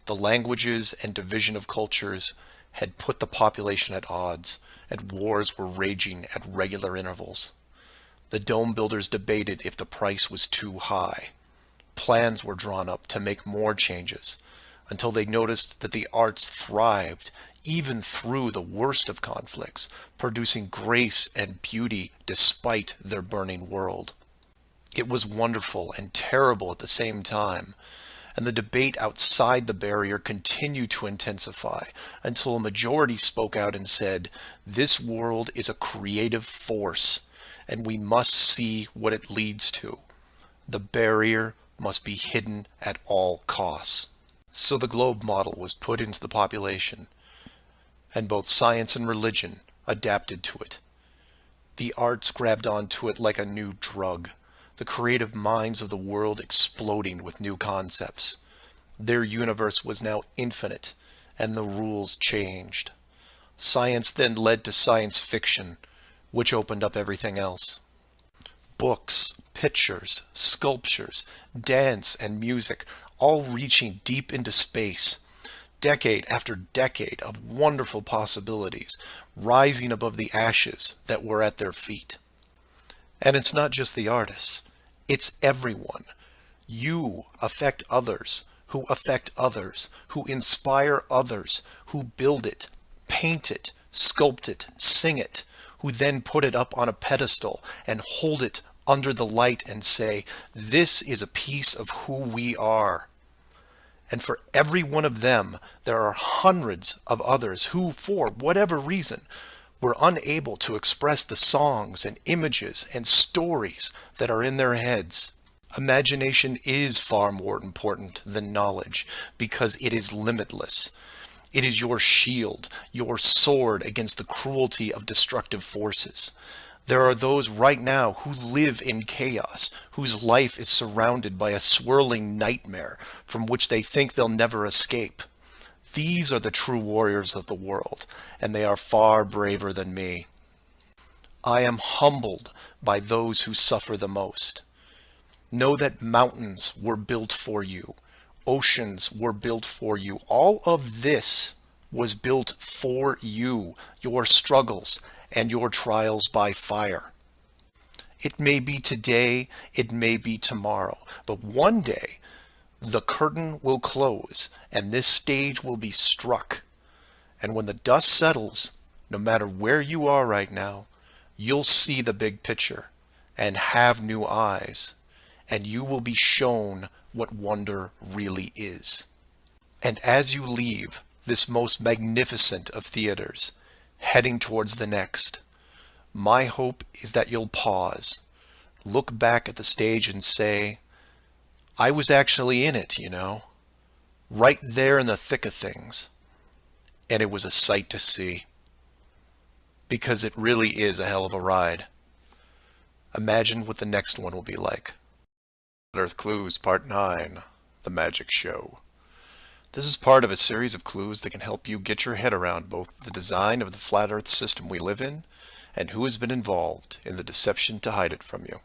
The languages and division of cultures had put the population at odds, and wars were raging at regular intervals. The dome builders debated if the price was too high. Plans were drawn up to make more changes, until they noticed that the arts thrived even through the worst of conflicts, producing grace and beauty despite their burning world. It was wonderful and terrible at the same time, and the debate outside the barrier continued to intensify until a majority spoke out and said, "This world is a creative force, and we must see what it leads to. The barrier must be hidden at all costs." So the globe model was put into the population, and both science and religion adapted to it. The arts grabbed onto it like a new drug, the creative minds of the world exploding with new concepts. Their universe was now infinite, and the rules changed. Science then led to science fiction, which opened up everything else. Books, pictures, sculptures, dance, and music, all reaching deep into space. Decade after decade of wonderful possibilities, rising above the ashes that were at their feet. And it's not just the artists, it's everyone. You affect others, who affect others, who inspire others, who build it, paint it, sculpt it, sing it, who then put it up on a pedestal and hold it under the light and say, "This is a piece of who we are." And for every one of them, there are hundreds of others who, for whatever reason, were unable to express the songs and images and stories that are in their heads. Imagination is far more important than knowledge because it is limitless. It is your shield, your sword against the cruelty of destructive forces. There are those right now who live in chaos, whose life is surrounded by a swirling nightmare from which they think they'll never escape. These are the true warriors of the world, and they are far braver than me. I am humbled by those who suffer the most. Know that mountains were built for you. Oceans were built for you. All of this was built for you, your struggles, and your trials by fire. It may be today, it may be tomorrow, but one day the curtain will close and this stage will be struck. And when the dust settles, no matter where you are right now, you'll see the big picture and have new eyes, and you will be shown what wonder really is. And as you leave this most magnificent of theaters, heading towards the next, my hope is that you'll pause, look back at the stage and say, "I was actually in it, right there in the thick of things, and it was a sight to see." Because it really is a hell of a ride. Imagine what the next one will be like. Earth Clues Part 9, The Magic Show. This is part of a series of clues that can help you get your head around both the design of the flat Earth system we live in and who has been involved in the deception to hide it from you.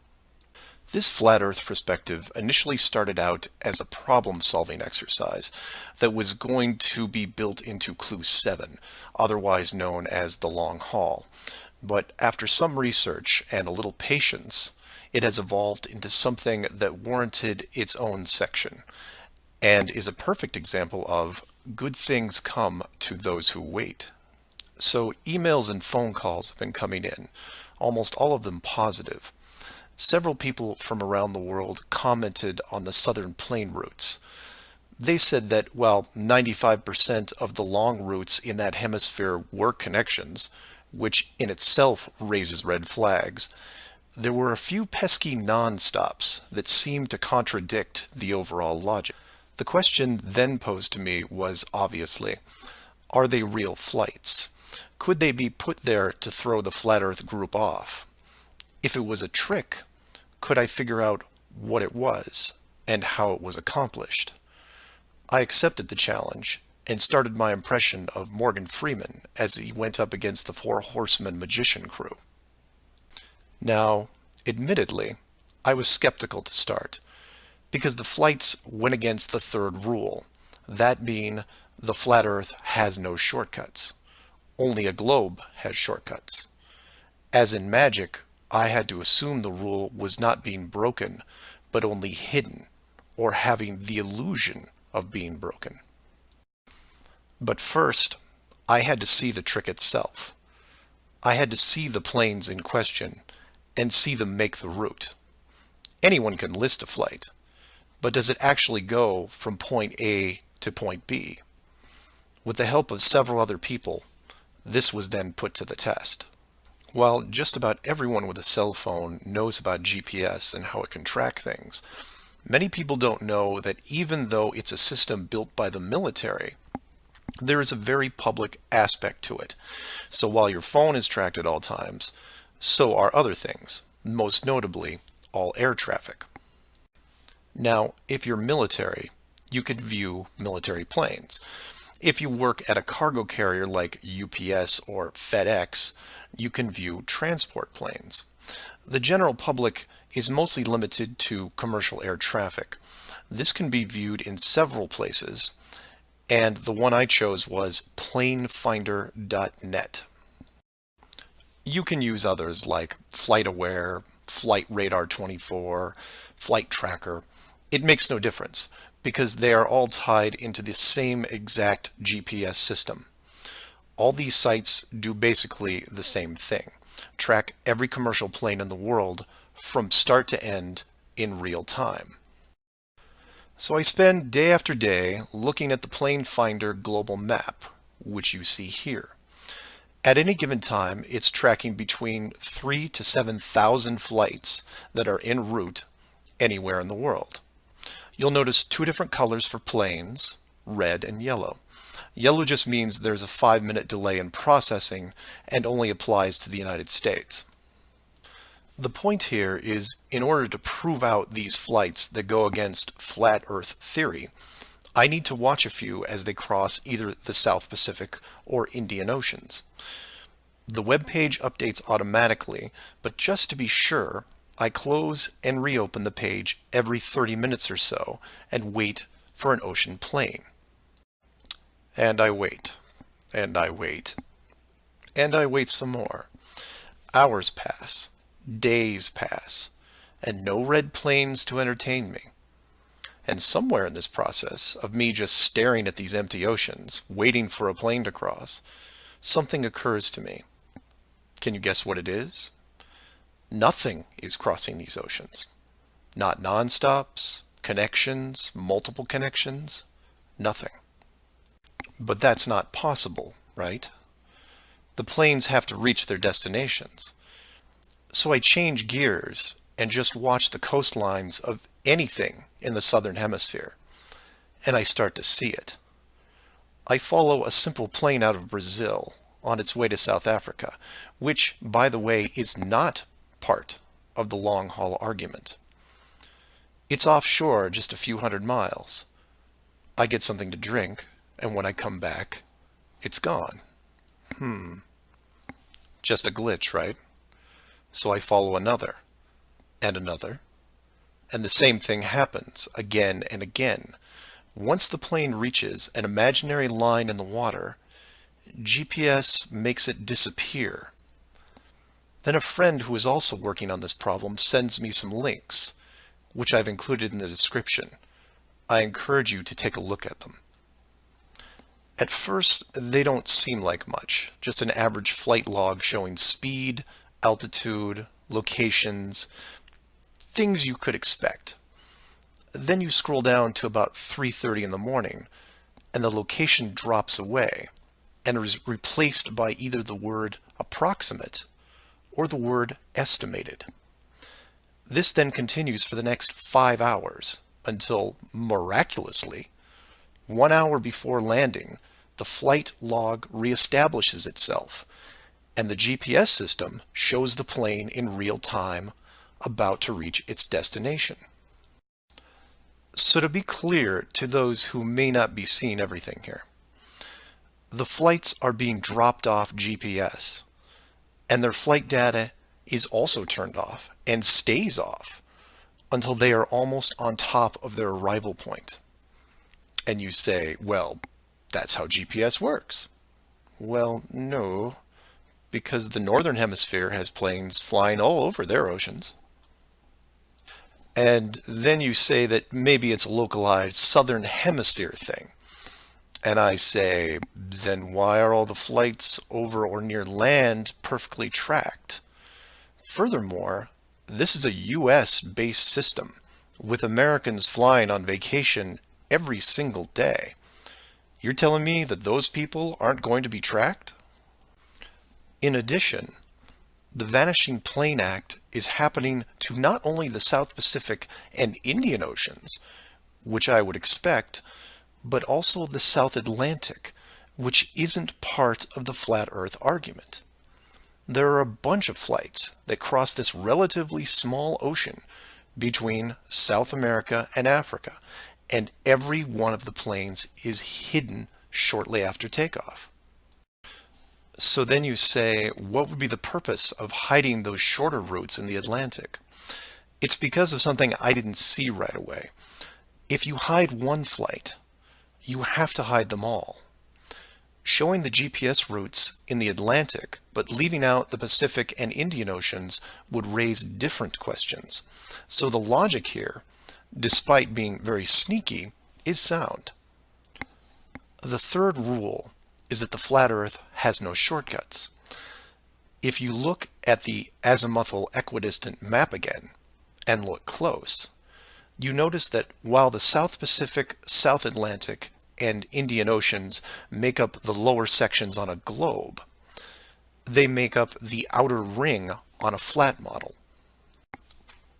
This flat Earth perspective initially started out as a problem-solving exercise that was going to be built into Clue 7, otherwise known as the Long Haul. But after some research and a little patience, it has evolved into something that warranted its own section, and is a perfect example of good things come to those who wait. So emails and phone calls have been coming in, almost all of them positive. Several people from around the world commented on the southern plane routes. They said that while 95% of the long routes in that hemisphere were connections, which in itself raises red flags, there were a few pesky non-stops that seemed to contradict the overall logic. The question then posed to me was obviously, are they real flights? Could they be put there to throw the Flat Earth group off? If it was a trick, could I figure out what it was and how it was accomplished? I accepted the challenge and started my impression of Morgan Freeman as he went up against the Four Horsemen magician crew. Now, admittedly, I was skeptical to start, because the flights went against the third rule, that being the flat Earth has no shortcuts. Only a globe has shortcuts. As in magic, I had to assume the rule was not being broken, but only hidden, or having the illusion of being broken. But first, I had to see the trick itself. I had to see the planes in question, and see them make the route. Anyone can list a flight, but does it actually go from point A to point B? With the help of several other people, this was then put to the test. While just about everyone with a cell phone knows about GPS and how it can track things, many people don't know that even though it's a system built by the military, there is a very public aspect to it. So while your phone is tracked at all times, so are other things, most notably all air traffic. Now, if you're military, you could view military planes. If you work at a cargo carrier like UPS or FedEx, you can view transport planes. The general public is mostly limited to commercial air traffic. This can be viewed in several places, and the one I chose was planefinder.net. You can use others like FlightAware, Flight Radar 24, Flight Tracker. It makes no difference because they are all tied into the same exact GPS system. All these sites do basically the same thing, track every commercial plane in the world from start to end in real time. So I spend day after day looking at the Plane Finder global map, which you see here. At any given time, it's tracking between 3,000 to 7,000 flights that are en route anywhere in the world. You'll notice two different colors for planes, red and yellow. Yellow just means there's a 5-minute delay in processing and only applies to the United States. The point here is, in order to prove out these flights that go against flat Earth theory, I need to watch a few as they cross either the South Pacific or Indian Oceans. The web page updates automatically, but just to be sure, I close and reopen the page every 30 minutes or so and wait for an ocean plane. And I wait, and I wait, and I wait some more. Hours pass, days pass, and no red planes to entertain me. And somewhere in this process of me just staring at these empty oceans, waiting for a plane to cross, something occurs to me. Can you guess what it is? Nothing is crossing these oceans. Not non-stops, connections, multiple connections, nothing. But that's not possible, right? The planes have to reach their destinations. So I change gears and just watch the coastlines of anything in the southern hemisphere, and I start to see it. I follow a simple plane out of Brazil on its way to South Africa, which, by the way, is not part of the long-haul argument. It's offshore just a few hundred miles. I get something to drink, and when I come back, it's gone. Just a glitch, right? So I follow another, and another, and the same thing happens again and again. Once the plane reaches an imaginary line in the water, GPS makes it disappear. Then a friend who is also working on this problem sends me some links, which I've included in the description. I encourage you to take a look at them. At first, they don't seem like much, just an average flight log showing speed, altitude, locations, things you could expect. Then you scroll down to about 3:30 in the morning, and the location drops away and is replaced by either the word approximate or the word estimated. This then continues for the next 5 hours until, miraculously, 1 hour before landing, the flight log reestablishes itself, and the GPS system shows the plane in real time about to reach its destination. So to be clear to those who may not be seeing everything here, The flights are being dropped off GPS, and their flight data is also turned off and stays off until they are almost on top of their arrival point. And you say, well, that's how GPS works. Well, no, because the Northern Hemisphere has planes flying all over their oceans. And then you say that maybe it's a localized Southern Hemisphere thing. And I say, then why are all the flights over or near land perfectly tracked? Furthermore, this is a US-based system with Americans flying on vacation every single day. You're telling me that those people aren't going to be tracked? In addition, the Vanishing Plane Act is happening to not only the South Pacific and Indian Oceans, which I would expect, but also the South Atlantic, which isn't part of the flat Earth argument. There are a bunch of flights that cross this relatively small ocean between South America and Africa, and every one of the planes is hidden shortly after takeoff. So then you say, what would be the purpose of hiding those shorter routes in the Atlantic? It's because of something I didn't see right away. If you hide one flight, you have to hide them all. Showing the GPS routes in the Atlantic, but leaving out the Pacific and Indian Oceans would raise different questions. So the logic here, despite being very sneaky, is sound. The third rule is that the flat Earth has no shortcuts. If you look at the azimuthal equidistant map again, and look close, you notice that while the South Pacific, South Atlantic, and Indian Oceans make up the lower sections on a globe, they make up the outer ring on a flat model.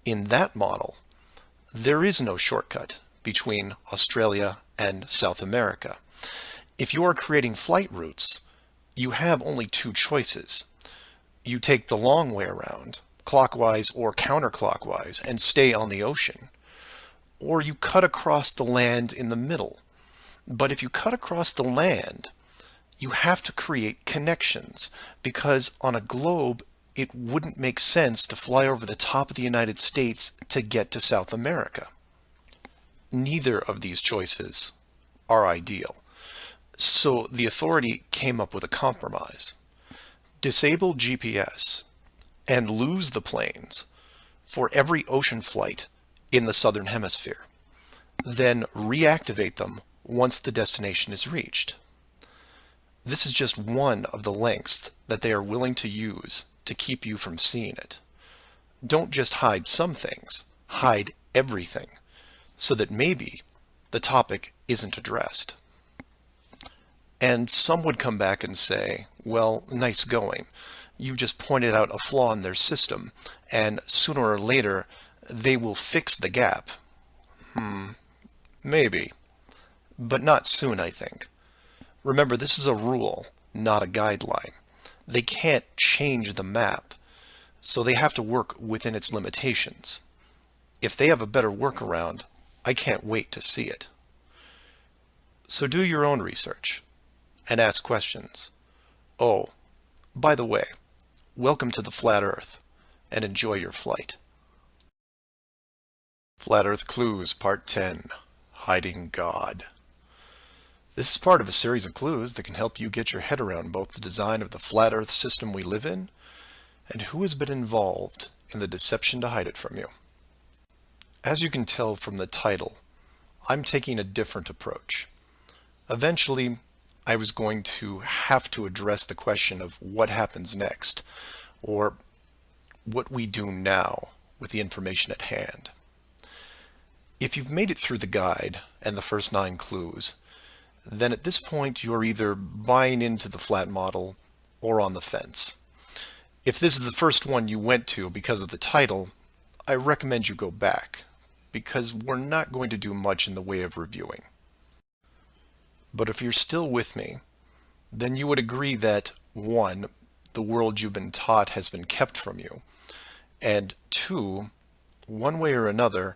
In that model, there is no shortcut between Australia and South America. If you are creating flight routes, you have only two choices. You take the long way around, clockwise or counterclockwise, and stay on the ocean. Or you cut across the land in the middle. But if you cut across the land, you have to create connections, because on a globe, it wouldn't make sense to fly over the top of the United States to get to South America. Neither of these choices are ideal. So the authority came up with a compromise. Disable GPS and lose the planes for every ocean flight in the Southern Hemisphere. Then reactivate them once the destination is reached. This is just one of the lengths that they are willing to use to keep you from seeing it. Don't just hide some things, hide everything, so that maybe the topic isn't addressed. And some would come back and say, well, nice going. You just pointed out a flaw in their system, and sooner or later, they will fix the gap. Maybe. But not soon, I think. Remember, this is a rule, not a guideline. They can't change the map, so they have to work within its limitations. If they have a better workaround, I can't wait to see it. So do your own research and ask questions. Oh, by the way, welcome to the Flat Earth, and enjoy your flight. Flat Earth Clues Part 10, Hiding God. This is part of a series of clues that can help you get your head around both the design of the flat Earth system we live in and who has been involved in the deception to hide it from you. As you can tell from the title, I'm taking a different approach. Eventually, I was going to have to address the question of what happens next, or what we do now with the information at hand. If you've made it through the guide and the first 9 clues, then at this point you're either buying into the flat model or on the fence. If this is the first one you went to because of the title, I recommend you go back, because we're not going to do much in the way of reviewing. But if you're still with me, then you would agree that 1, the world you've been taught has been kept from you, and 2, one way or another,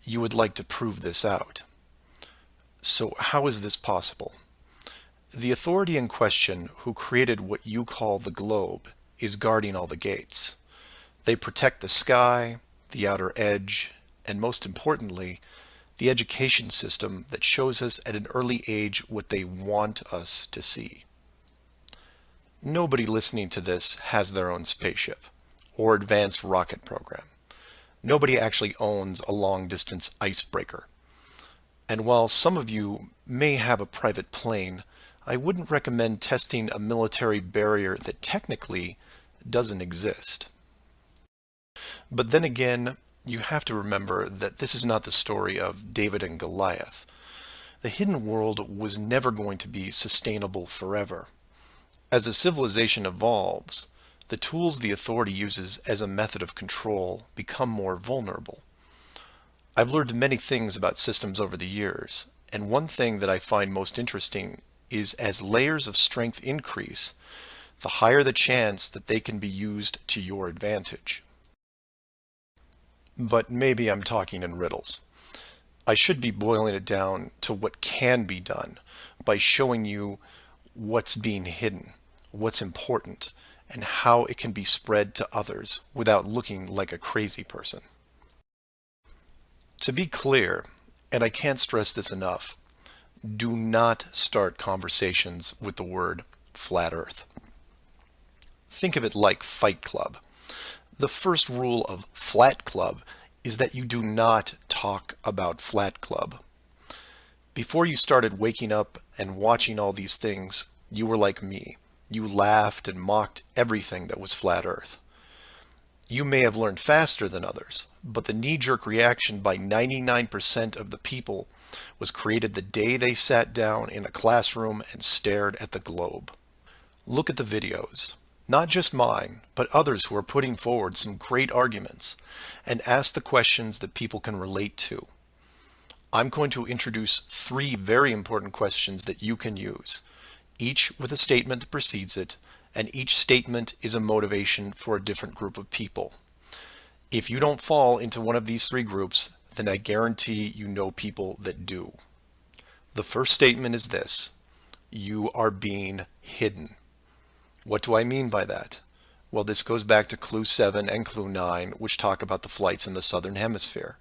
you would like to prove this out. So how is this possible? The authority in question who created what you call the globe is guarding all the gates. They protect the sky, the outer edge, and most importantly, the education system that shows us at an early age what they want us to see. Nobody listening to this has their own spaceship or advanced rocket program. Nobody actually owns a long-distance icebreaker. And while some of you may have a private plane, I wouldn't recommend testing a military barrier that technically doesn't exist. But then again, you have to remember that this is not the story of David and Goliath. The hidden world was never going to be sustainable forever. As a civilization evolves, the tools the authority uses as a method of control become more vulnerable. I've learned many things about systems over the years, and one thing that I find most interesting is as layers of strength increase, the higher the chance that they can be used to your advantage. But maybe I'm talking in riddles. I should be boiling it down to what can be done by showing you what's being hidden, what's important, and how it can be spread to others without looking like a crazy person. To be clear, and I can't stress this enough, do not start conversations with the word flat earth. Think of it like Fight Club. The first rule of Flat Club is that you do not talk about Flat Club. Before you started waking up and watching all these things, you were like me. You laughed and mocked everything that was flat earth. You may have learned faster than others, but the knee-jerk reaction by 99% of the people was created the day they sat down in a classroom and stared at the globe. Look at the videos, not just mine, but others who are putting forward some great arguments, and ask the questions that people can relate to. I'm going to introduce 3 very important questions that you can use, each with a statement that precedes it, and each statement is a motivation for a different group of people. If you don't fall into one of these 3 groups, then I guarantee you know people that do. The first statement is this: you are being hidden. What do I mean by that? Well, this goes back to Clue 7 and Clue 9, which talk about the flights in the Southern Hemisphere.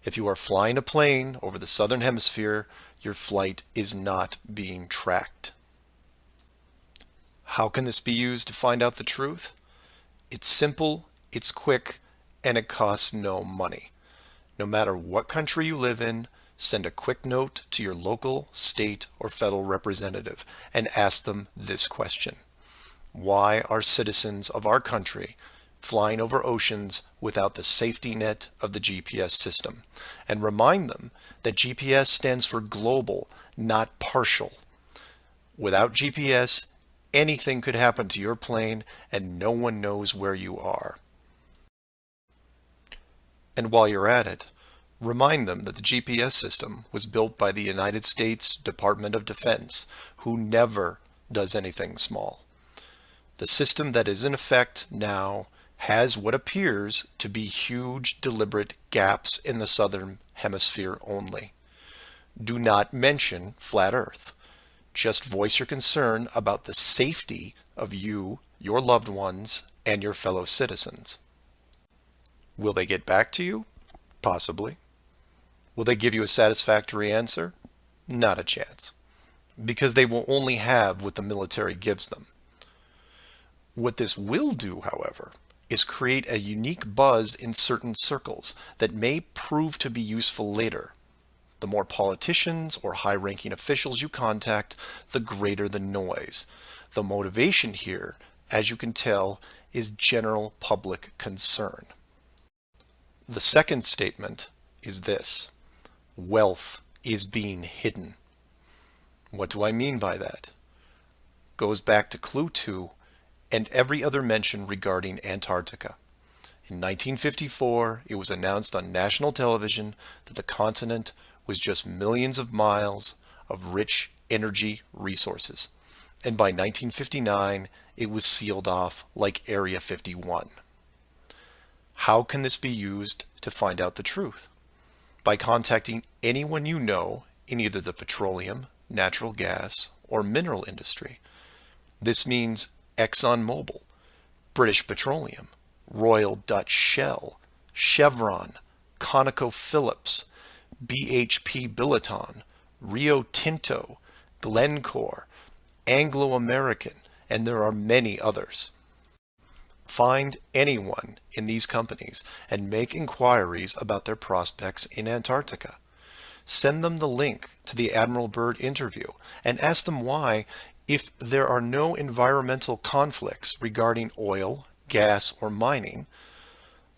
If you are flying a plane over the Southern Hemisphere, your flight is not being tracked. How can this be used to find out the truth? It's simple, it's quick, and it costs no money. No matter what country you live in, send a quick note to your local, state, or federal representative and ask them this question: why are citizens of our country flying over oceans without the safety net of the GPS system? And remind them that GPS stands for global, not partial. Without GPS, anything could happen to your plane and no one knows where you are. And while you're at it, remind them that the GPS system was built by the United States Department of Defense, who never does anything small. The system that is in effect now has what appears to be huge, deliberate gaps in the Southern Hemisphere only. Do not mention flat Earth. Just voice your concern about the safety of you, your loved ones, and your fellow citizens. Will they get back to you? Possibly. Will they give you a satisfactory answer? Not a chance. Because they will only have what the military gives them. What this will do, however, is create a unique buzz in certain circles that may prove to be useful later. The more politicians or high-ranking officials you contact, the greater the noise. The motivation here, as you can tell, is general public concern. The second statement is this: wealth is being hidden. What do I mean by that? Goes back to Clue 2 and every other mention regarding Antarctica. In 1954, it was announced on national television that the continent was just millions of miles of rich energy resources. And by 1959, it was sealed off like Area 51. How can this be used to find out the truth? By contacting anyone you know in either the petroleum, natural gas, or mineral industry. This means ExxonMobil, British Petroleum, Royal Dutch Shell, Chevron, ConocoPhillips, BHP Billiton, Rio Tinto, Glencore, Anglo-American, and there are many others. Find anyone in these companies and make inquiries about their prospects in Antarctica. Send them the link to the Admiral Byrd interview and ask them why, if there are no environmental conflicts regarding oil, gas, or mining,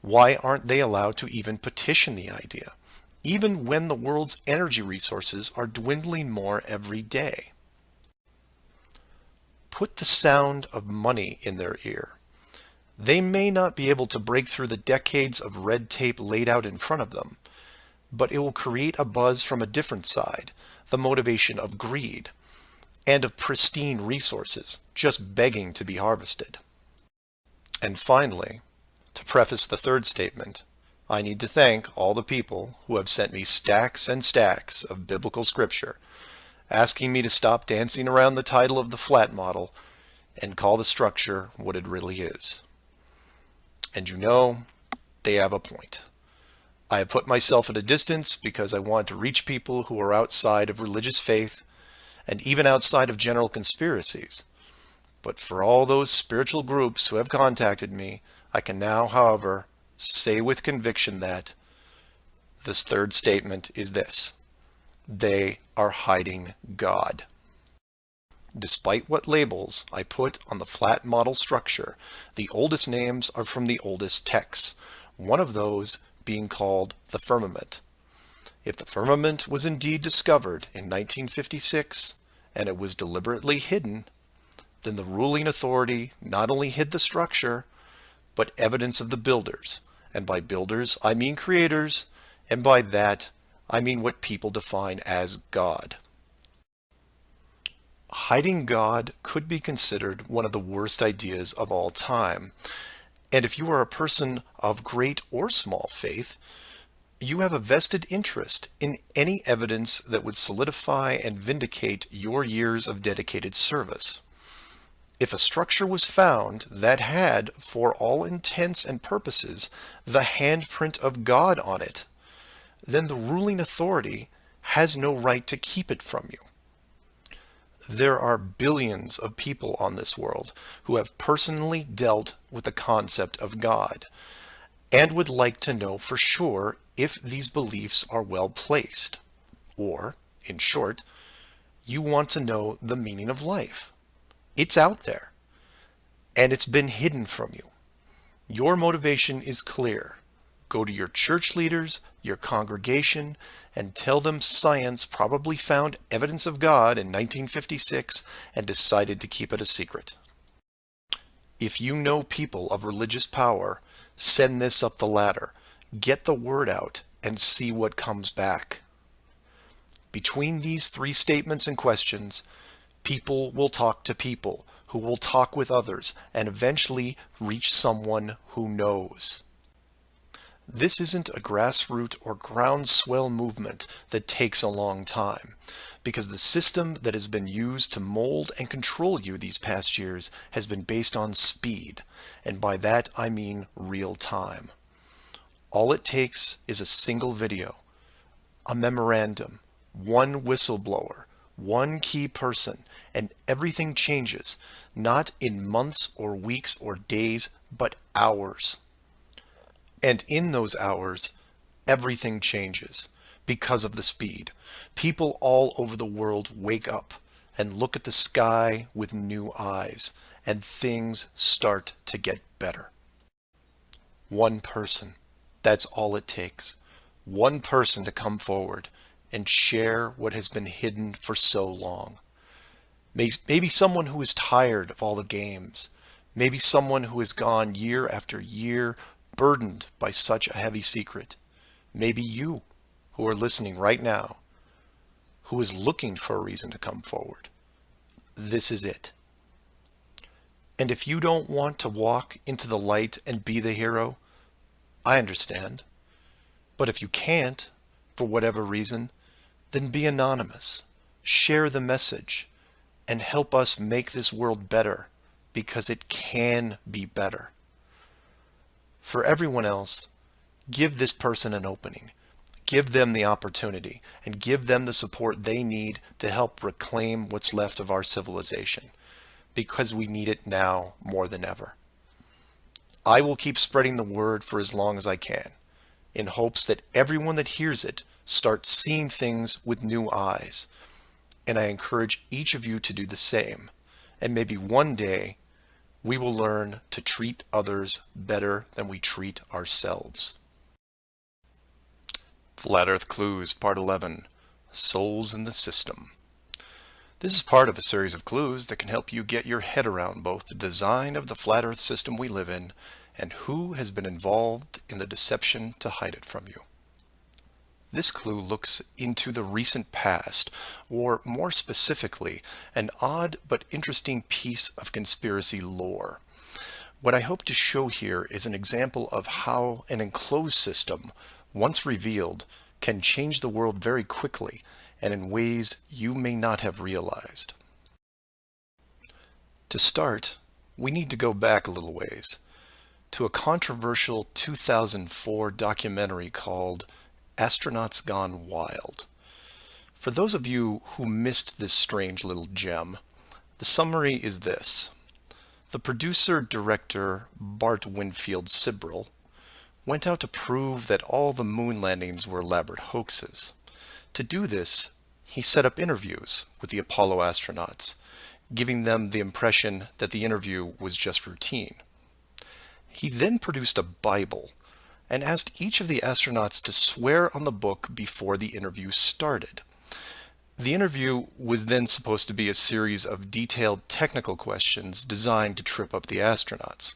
why aren't they allowed to even petition the idea, even when the world's energy resources are dwindling more every day? Put the sound of money in their ear. They may not be able to break through the decades of red tape laid out in front of them, but it will create a buzz from a different side, the motivation of greed, and of pristine resources just begging to be harvested. And finally, to preface the third statement, I need to thank all the people who have sent me stacks and stacks of biblical scripture, asking me to stop dancing around the title of the flat model and call the structure what it really is. And you know, they have a point. I have put myself at a distance because I want to reach people who are outside of religious faith and even outside of general conspiracies. But for all those spiritual groups who have contacted me, I can now, however, say with conviction that this third statement is this: they are hiding God. Despite what labels I put on the flat model structure, the oldest names are from the oldest texts, one of those being called the firmament. If the firmament was indeed discovered in 1956 and it was deliberately hidden, then the ruling authority not only hid the structure, but evidence of the builders. And by builders, I mean creators, and by that, I mean what people define as God. Hiding God could be considered one of the worst ideas of all time. And if you are a person of great or small faith, you have a vested interest in any evidence that would solidify and vindicate your years of dedicated service. If a structure was found that had, for all intents and purposes, the handprint of God on it, then the ruling authority has no right to keep it from you. There are billions of people on this world who have personally dealt with the concept of God and would like to know for sure if these beliefs are well placed. Or, in short, you want to know the meaning of life. It's out there, and it's been hidden from you. Your motivation is clear. Go to your church leaders, your congregation, and tell them science probably found evidence of God in 1956 and decided to keep it a secret. If you know people of religious power, send this up the ladder. Get the word out and see what comes back. Between these three statements and questions, people will talk to people who will talk with others and eventually reach someone who knows. This isn't a grassroots or groundswell movement that takes a long time, because the system that has been used to mold and control you these past years has been based on speed, and by that I mean real time. All it takes is a single video, a memorandum, one whistleblower, one key person, and everything changes, not in months or weeks or days, but hours. And in those hours, everything changes because of the speed. People all over the world wake up and look at the sky with new eyes, and things start to get better. One person, that's all it takes. One person to come forward and share what has been hidden for so long. Maybe someone who is tired of all the games. Maybe someone who has gone year after year burdened by such a heavy secret. Maybe you, who are listening right now, who is looking for a reason to come forward. This is it. And if you don't want to walk into the light and be the hero, I understand. But if you can't, for whatever reason, then be anonymous. Share the message. and help us make this world better, because it can be better. For everyone else, give this person an opening. Give them the opportunity and give them the support they need to help reclaim what's left of our civilization, because we need it now more than ever. I will keep spreading the word for as long as I can, in hopes that everyone that hears it starts seeing things with new eyes. And I encourage each of you to do the same. And maybe one day we will learn to treat others better than we treat ourselves. Flat Earth Clues, Part 11, Souls in the System. This is part of a series of clues that can help you get your head around both the design of the flat Earth system we live in and who has been involved in the deception to hide it from you. This clue looks into the recent past, or more specifically, an odd but interesting piece of conspiracy lore. What I hope to show here is an example of how an enclosed system, once revealed, can change the world very quickly and in ways you may not have realized. To start, we need to go back a little ways to a controversial 2004 documentary called Astronauts Gone Wild. For those of you who missed this strange little gem, the summary is this. The producer-director Bart Winfield Sibrel went out to prove that all the moon landings were elaborate hoaxes. To do this, he set up interviews with the Apollo astronauts, giving them the impression that the interview was just routine. He then produced a Bible and asked each of the astronauts to swear on the book before the interview started. The interview was then supposed to be a series of detailed technical questions designed to trip up the astronauts.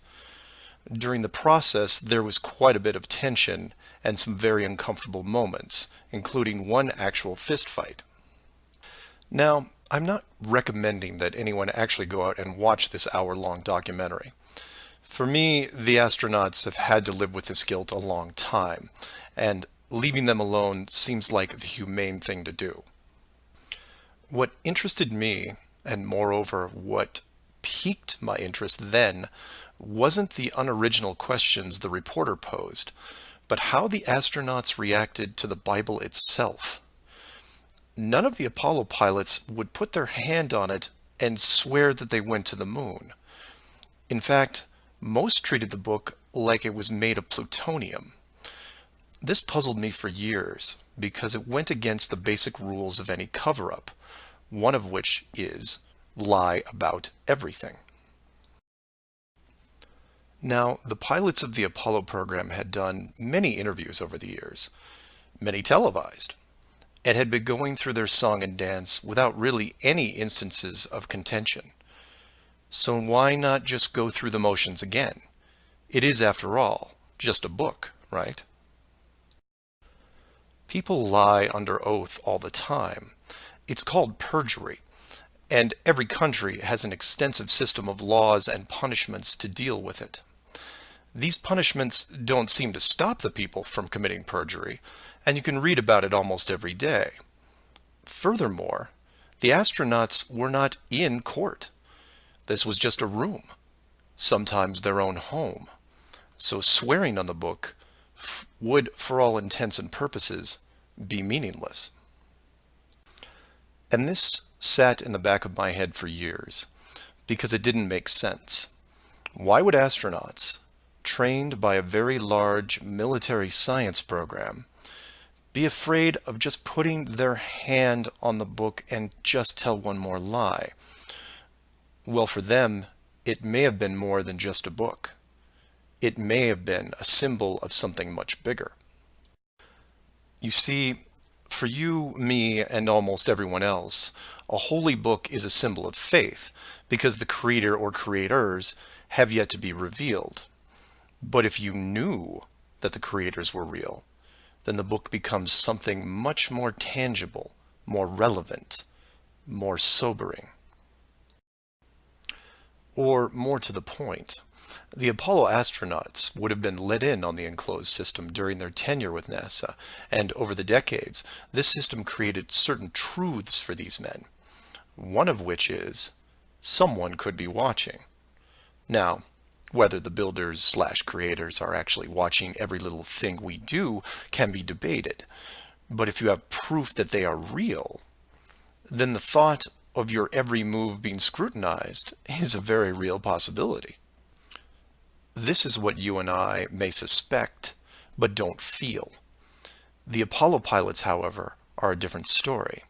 During the process, there was quite a bit of tension and some very uncomfortable moments, including one actual fist fight. Now, I'm not recommending that anyone actually go out and watch this hour-long documentary. For me, the astronauts have had to live with this guilt a long time, and leaving them alone seems like the humane thing to do. What interested me, and moreover what piqued my interest then, wasn't the unoriginal questions the reporter posed, but how the astronauts reacted to the Bible itself. None of the Apollo pilots would put their hand on it and swear that they went to the moon. In fact, most treated the book like it was made of plutonium. This puzzled me for years because it went against the basic rules of any cover-up, one of which is lie about everything. Now, the pilots of the Apollo program had done many interviews over the years, many televised, and had been going through their song and dance without really any instances of contention. So why not just go through the motions again? It is, after all, just a book, right? People lie under oath all the time. It's called perjury, and every country has an extensive system of laws and punishments to deal with it. These punishments don't seem to stop the people from committing perjury, and you can read about it almost every day. Furthermore, the astronauts were not in court. This was just a room, sometimes their own home. So swearing on the book would, for all intents and purposes, be meaningless. And this sat in the back of my head for years, because it didn't make sense. Why would astronauts, trained by a very large military science program, be afraid of just putting their hand on the book and just tell one more lie? Well, for them, it may have been more than just a book. It may have been a symbol of something much bigger. You see, for you, me, and almost everyone else, a holy book is a symbol of faith, because the creator or creators have yet to be revealed. But if you knew that the creators were real, then the book becomes something much more tangible, more relevant, more sobering. Or more to the point, the Apollo astronauts would have been let in on the enclosed system during their tenure with NASA, and over the decades, this system created certain truths for these men. one of which is someone could be watching. Now, whether the builders/creators are actually watching every little thing we do can be debated, but if you have proof that they are real, then the thought of your every move being scrutinized is a very real possibility. This is what you and I may suspect, but don't feel. The Apollo pilots, however, are a different story.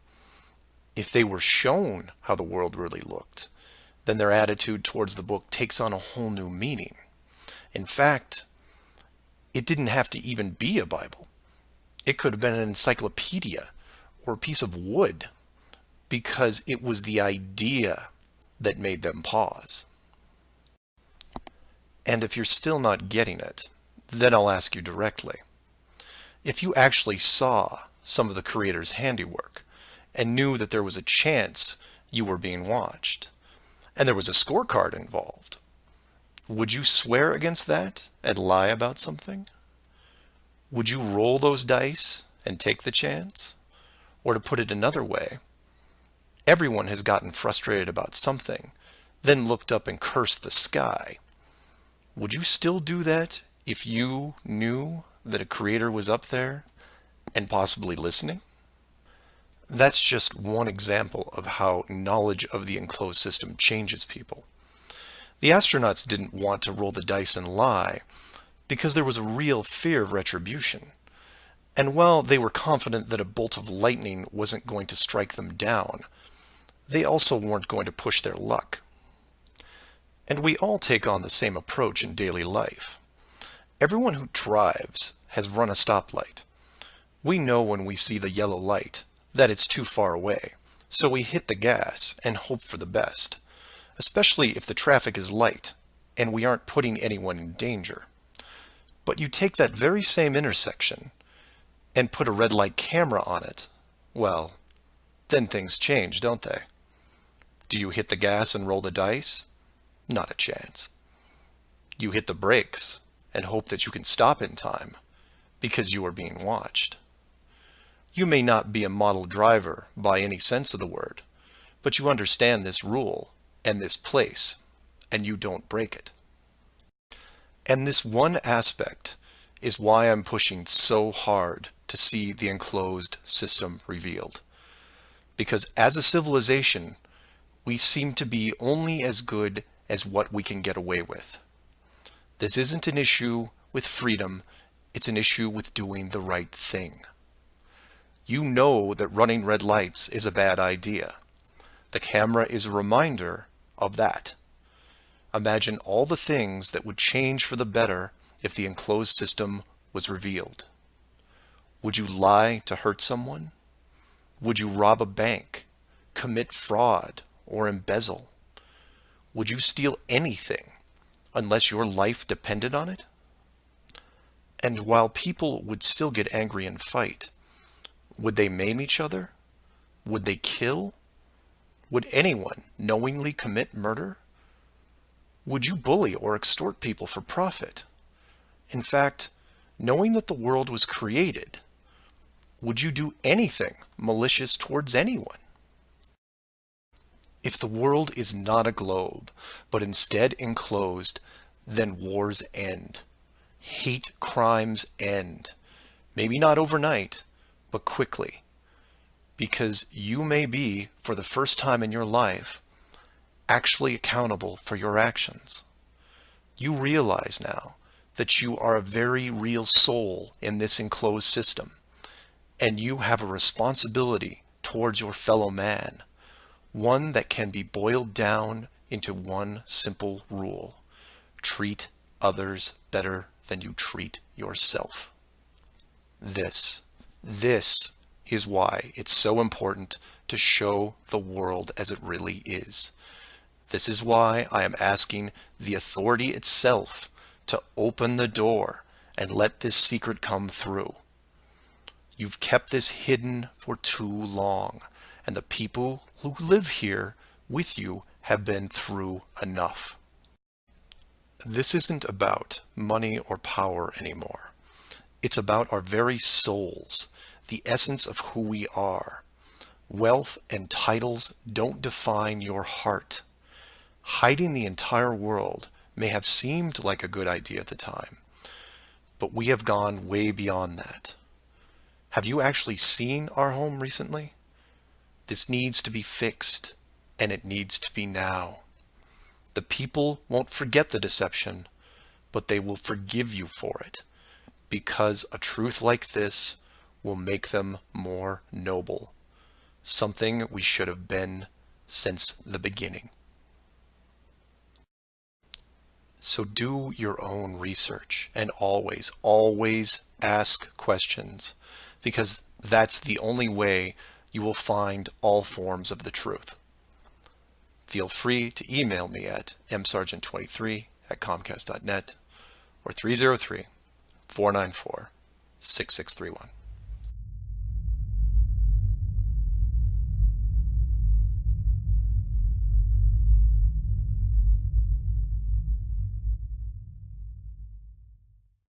If they were shown how the world really looked, then their attitude towards the book takes on a whole new meaning. In fact, it didn't have to even be a Bible. It could have been an encyclopedia or a piece of wood, because it was the idea that made them pause. And if you're still not getting it, then I'll ask you directly. If you actually saw some of the creators' handiwork and knew that there was a chance you were being watched, and there was a scorecard involved, would you swear against that and lie about something? Would you roll those dice and take the chance? Or to put it another way, everyone has gotten frustrated about something, then looked up and cursed the sky. Would you still do that if you knew that a creator was up there and possibly listening? That's just one example of how knowledge of the enclosed system changes people. The astronauts didn't want to roll the dice and lie because there was a real fear of retribution. And while they were confident that a bolt of lightning wasn't going to strike them down, they also weren't going to push their luck. And we all take on the same approach in daily life. Everyone who drives has run a stoplight. We know when we see the yellow light that it's too far away, so we hit the gas and hope for the best, especially if the traffic is light and we aren't putting anyone in danger. But you take that very same intersection and put a red light camera on it, well, then things change, don't they? Do you hit the gas and roll the dice? Not a chance. You hit the brakes and hope that you can stop in time because you are being watched. You may not be a model driver by any sense of the word, but you understand this rule and this place, and you don't break it. And this one aspect is why I'm pushing so hard to see the enclosed system revealed. Because as a civilization, we seem to be only as good as what we can get away with. This isn't an issue with freedom, it's an issue with doing the right thing. You know that running red lights is a bad idea. The camera is a reminder of that. Imagine all the things that would change for the better if the enclosed system was revealed. Would you lie to hurt someone? Would you rob a bank, commit fraud, or embezzle? Would you steal anything unless your life depended on it? And while people would still get angry and fight, would they maim each other? Would they kill? Would anyone knowingly commit murder? Would you bully or extort people for profit? In fact, knowing that the world was created, would you do anything malicious towards anyone? If the world is not a globe, but instead enclosed, then wars end. Hate crimes end. Maybe not overnight, but quickly. Because you may be, for the first time in your life, actually accountable for your actions. You realize now that you are a very real soul in this enclosed system, and you have a responsibility towards your fellow man, one that can be boiled down into one simple rule: treat others better than you treat yourself. This is why it's so important to show the world as it really is. This is why I am asking the authority itself to open the door and let this secret come through. You've kept this hidden for too long, and the people who live here with you have been through enough. This isn't about money or power anymore. It's about our very souls, the essence of who we are. Wealth and titles don't define your heart. Hiding the entire world may have seemed like a good idea at the time, but we have gone way beyond that. Have you actually seen our home recently? This needs to be fixed, and it needs to be now. The people won't forget the deception, but they will forgive you for it, because a truth like this will make them more noble, something we should have been since the beginning. So do your own research, and always, always ask questions, because that's the only way you will find all forms of the truth. Feel free to email me at msargent23@comcast.net or 303-494-6631.